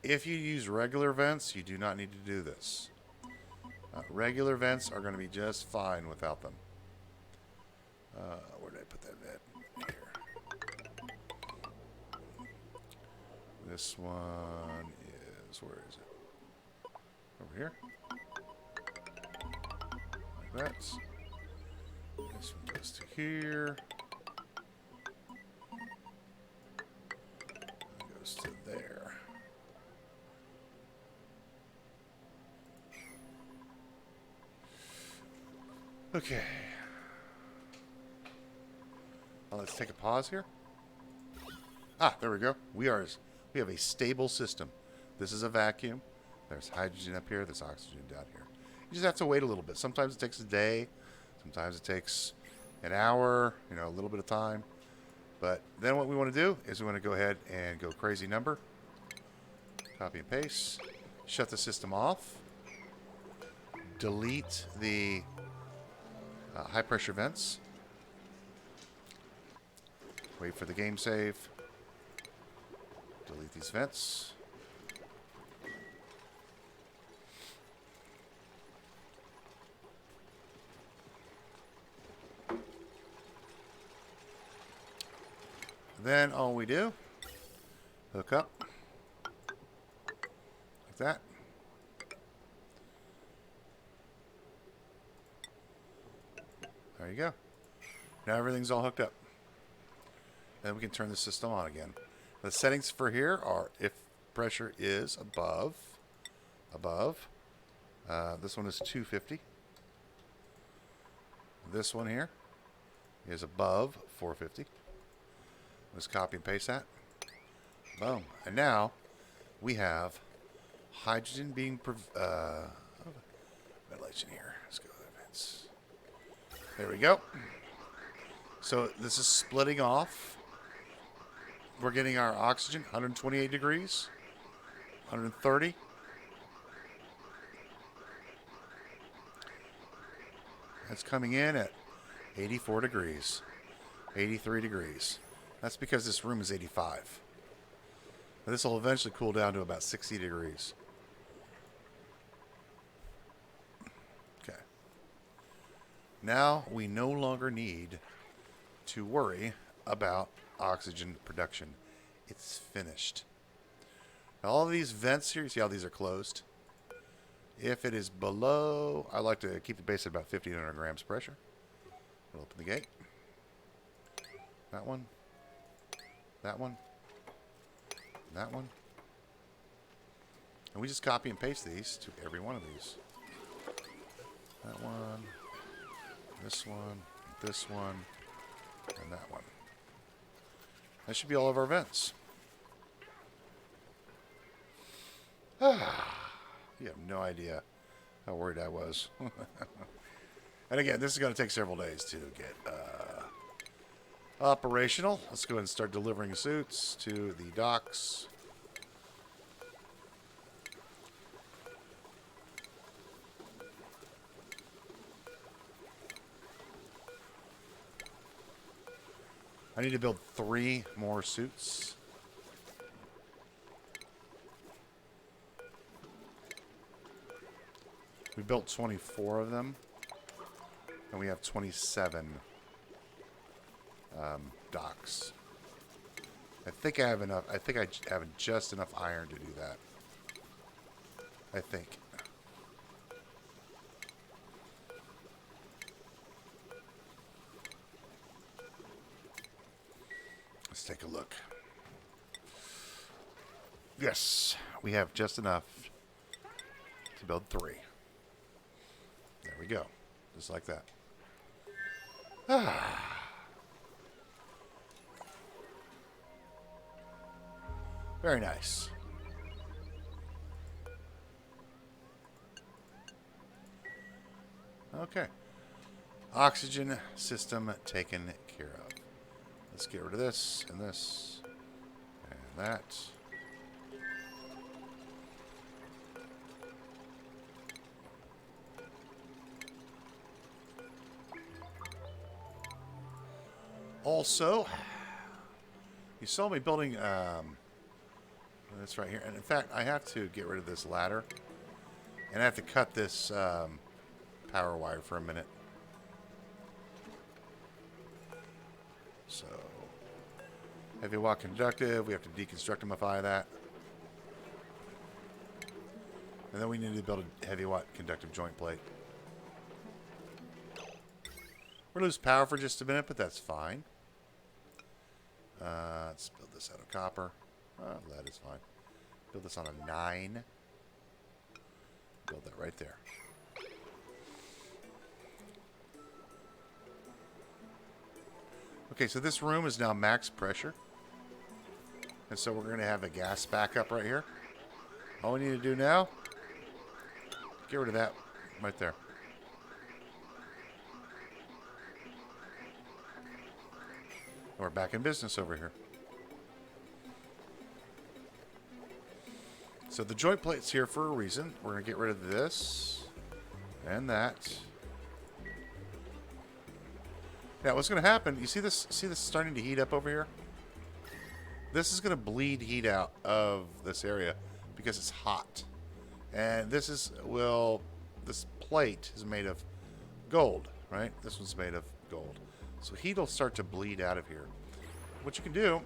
If you use regular vents, you do not need to do this. Regular vents are going to be just fine without them. Where did I put that vent? Here. This one is, where is it? Over here. Like that. This one goes to here. That goes to there. Okay. Well, let's take a pause here. Ah, there we go. We have a stable system. This is a vacuum. There's hydrogen up here. There's oxygen down here. You just have to wait a little bit. Sometimes it takes a day. Sometimes it takes an hour, you know, a little bit of time. But then what we want to do is we want to go ahead and go crazy number. Copy and paste. Shut the system off. Delete the high pressure vents. Wait for the game save. Delete these vents. Then all we do, hook up like that. There you go. Now everything's all hooked up. Then we can turn the system on again. The settings for here are if pressure is above. This one is 250. This one here is above 450. Let's copy and paste that. Boom. And now we have hydrogen being ventilation here. Let's go with the vents. There we go. So this is splitting off. We're getting our oxygen 128 degrees, 130. That's coming in at 84 degrees, 83 degrees. That's because this room is 85. Now this will eventually cool down to about 60 degrees. Okay. Now we no longer need to worry about oxygen production. It's finished. Now all of these vents here, you see how these are closed? If it is below, I like to keep the base at about 1,500 grams pressure. We'll open the gate. That one. That one. That one. And we just copy and paste these to every one of these. That one. This one. This one. And that one. That should be all of our vents. You have no idea how worried I was. And again, this is going to take several days to get operational. Let's go ahead and start delivering suits to the docks. I need to build 3 more suits. We built 24 of them, and we have 27 docks. I think I have enough. I think I have just enough iron to do that. I think. Let's take a look. Yes, we have just enough to build 3. There we go. Just like that. Very nice. Okay. Oxygen system taken care of. Let's get rid of this and this and that. Also, you saw me building this right here. And in fact, I have to get rid of this ladder. And I have to cut this power wire for a minute. So, heavy watt conductive. We have to deconstructimify that. And then we need to build a heavy watt conductive joint plate. We're going to lose power for just a minute, but that's fine. Let's build this out of copper. Lead is fine. Build this on a 9. Build that right there. Okay, so this room is now max pressure. And so we're going to have a gas backup right here. All we need to do now, get rid of that right there. We're back in business over here. So the joint plate's here for a reason. We're going to get rid of this and that. Now, what's going to happen, you see this starting to heat up over here? This is going to bleed heat out of this area because it's hot. And this plate is made of gold, right? This one's made of gold. So heat will start to bleed out of here. What you can do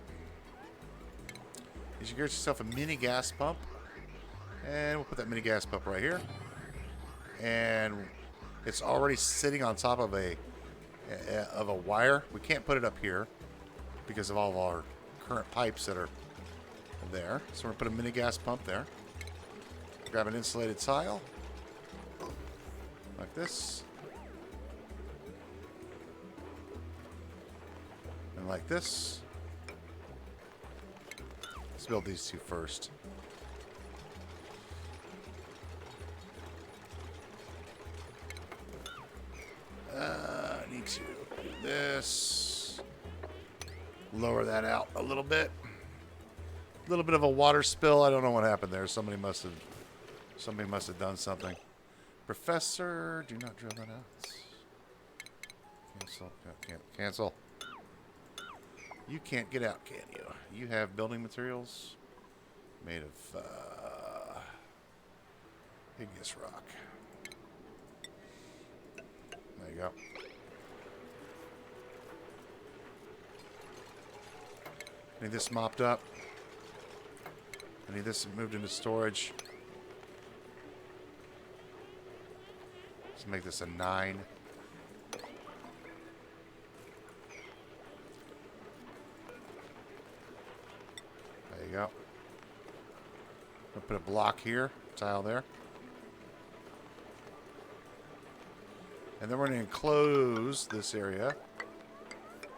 is you get yourself a mini gas pump. And we'll put that mini gas pump right here. And it's already sitting on top of a wire. We can't put it up here because of all of our current pipes that are there. So we're going to put a mini gas pump there. Grab an insulated tile. Like this. And like this. Let's build these two first. I need to do this. Lower that out a little bit. A little bit of a water spill. I don't know what happened there. Somebody must have done something. Professor, do not drill that out. Cancel. Cancel. You can't get out, can you? You have building materials made of igneous rock. There you go. I need this mopped up. I need this moved into storage. Let's make this a 9. There you go. I'll put a block here, tile there. And then we're going to enclose this area,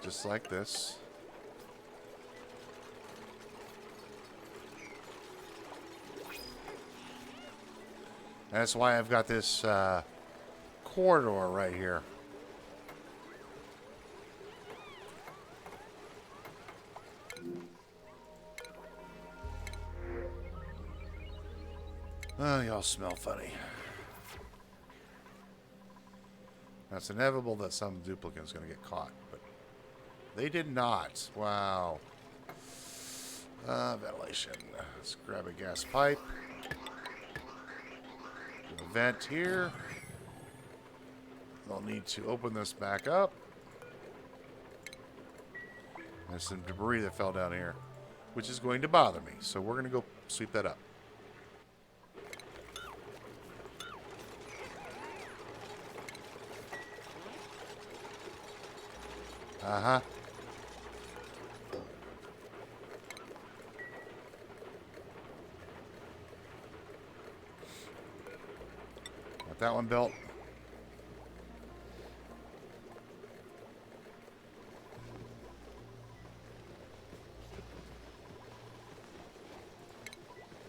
just like this. And that's why I've got this corridor right here. Oh, y'all smell funny. Now, it's inevitable that some duplicate is going to get caught, but they did not. Wow. Ventilation. Let's grab a gas pipe. Do a vent here. They'll need to open this back up. There's some debris that fell down here, which is going to bother me. So we're going to go sweep that up. Uh-huh. Got that one built.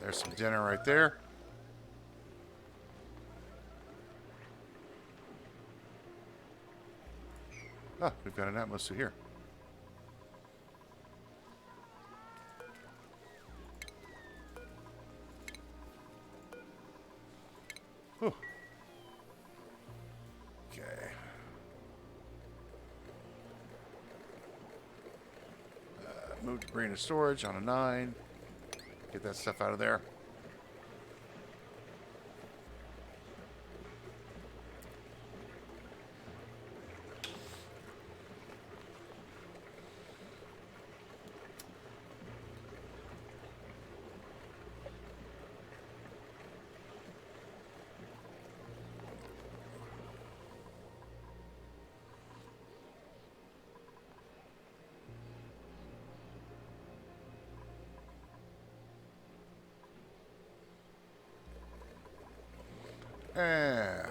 There's some dinner right there. Oh, we've got an atmosphere here. Whew. Okay. Move debris into storage on a 9. Get that stuff out of there. And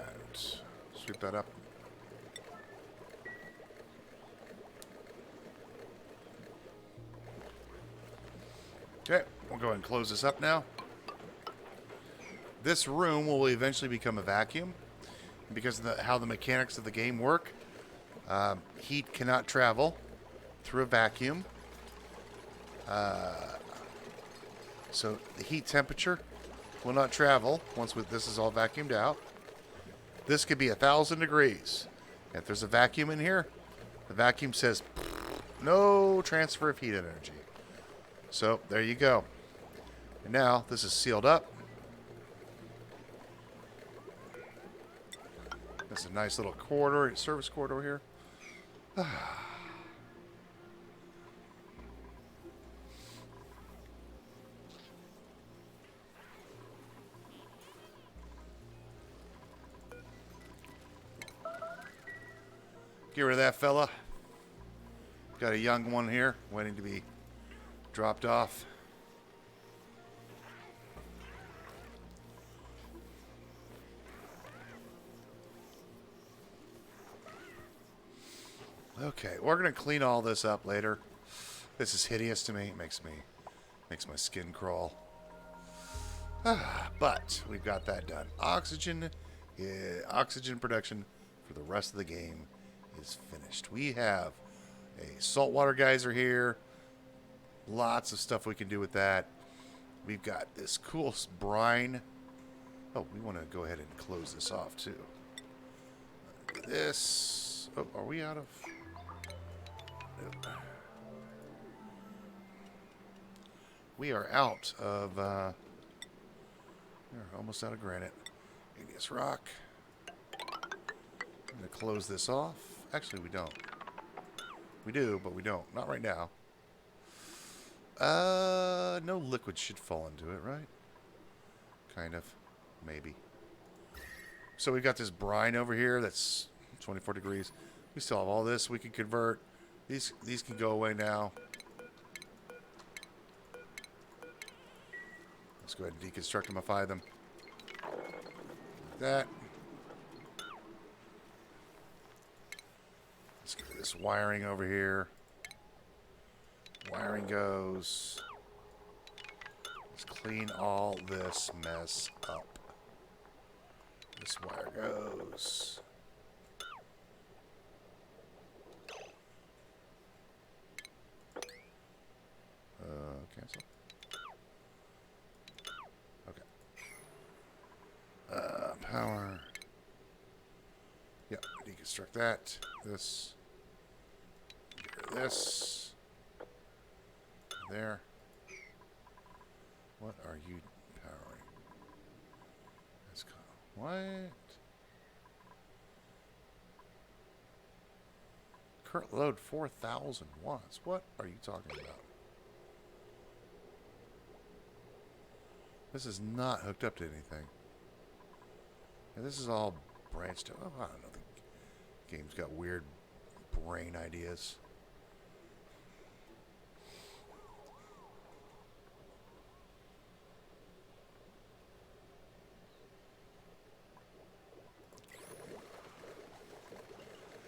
sweep that up. Okay, we'll go ahead and close this up now. This room will eventually become a vacuum. Because of how the mechanics of the game work, heat cannot travel through a vacuum. So the heat temperature will not travel once this is all vacuumed out. This could be 1,000 degrees. If there's a vacuum in here, the vacuum says no transfer of heat energy. So there you go. And now this is sealed up. That's a nice little corridor, service corridor here. Get rid of that fella. Got a young one here waiting to be dropped off. Okay, we're gonna clean all this up later. This is hideous to me. It makes my skin crawl. But we've got that done. Oxygen production for the rest of the game is finished. We have a saltwater geyser here. Lots of stuff we can do with that. We've got this cool brine. Oh, we want to go ahead and close this off too. This. Oh, are we out of? We are out of. We're almost out of granite. Igneous rock. I'm going to close this off. Actually, we don't. We do, but we don't. Not right now. No liquid should fall into it, right? Kind of. Maybe. So we've got this brine over here that's 24 degrees. We still have all this we can convert. These can go away now. Let's go ahead and deconstructify them. Like that. Let's get this wiring over here. Wiring goes. Let's clean all this mess up. This wire goes. Cancel. Okay. Power. Yep, deconstruct that. This. Get rid of this. There. What are you powering? That's what? Current load 4,000 watts. What are you talking about? This is not hooked up to anything. And this is all branched out. Oh, I don't know. The game's got weird brain ideas.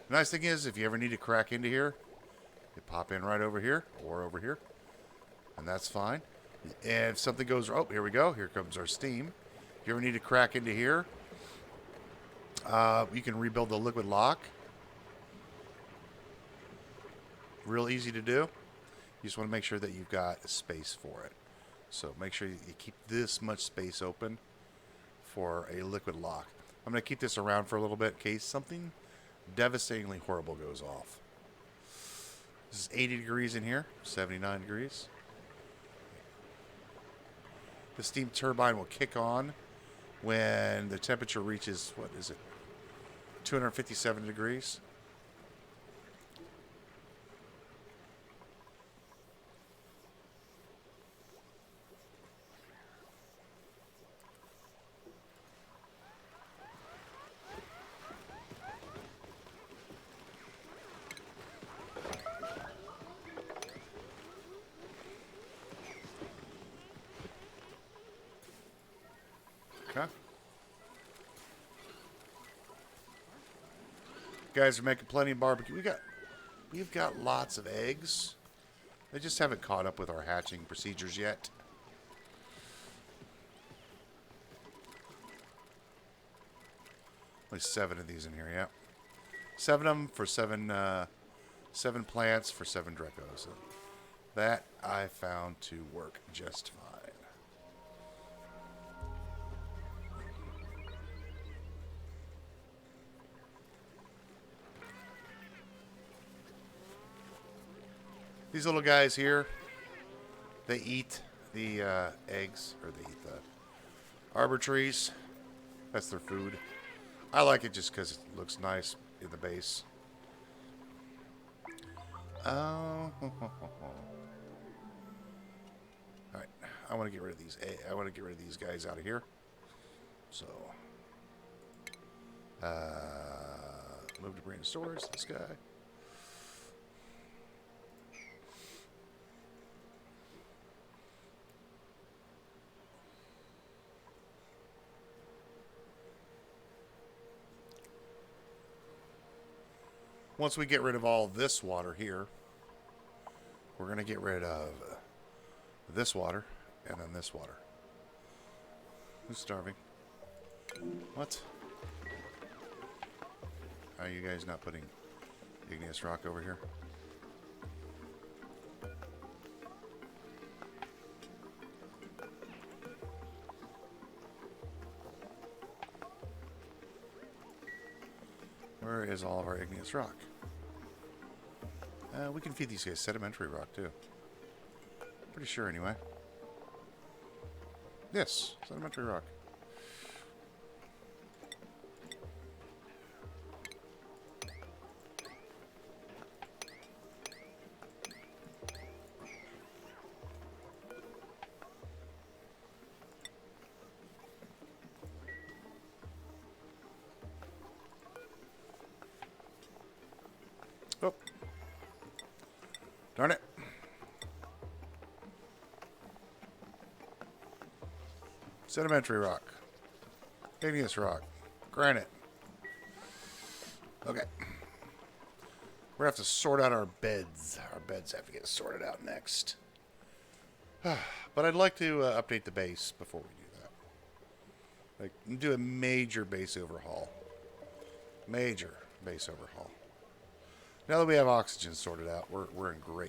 The nice thing is, if you ever need to crack into here, you pop in right over here or over here, and that's fine. And if something goes, oh, here we go. Here comes our steam. If you ever need to crack into here, you can rebuild the liquid lock. Real easy to do. You just want to make sure that you've got a space for it. So make sure you keep this much space open for a liquid lock. I'm going to keep this around for a little bit in case something devastatingly horrible goes off. This is 80 degrees in here, 79 degrees. The steam turbine will kick on when the temperature reaches, what is it, 257 degrees. Okay. Guys are making plenty of barbecue. We've got lots of eggs. They just haven't caught up with our hatching procedures yet. Only 7 of these in here, yeah. 7 of them for 7 plants for 7 Drecos. So that I found to work just fine. These little guys here, they eat the eggs, or they eat the arbor trees. That's their food. I like it just because it looks nice in the base. Oh. Alright, I want to get rid of these. I want to get rid of these guys out of here. So, move to brain storage. This guy. Once we get rid of all this water here, we're going to get rid of this water and then this water. Who's starving? What? Are you guys not putting igneous rock over here? Where is all of our igneous rock? We can feed these guys sedimentary rock, too. Pretty sure, anyway. Yes, sedimentary rock. Oh. Darn it. Sedimentary rock. Igneous rock. Granite. Okay. We're going to have to sort out our beds. Our beds have to get sorted out next. But I'd like to update the base before we do that. Like, do a major base overhaul. Major base overhaul. Now that we have oxygen sorted out, we're in great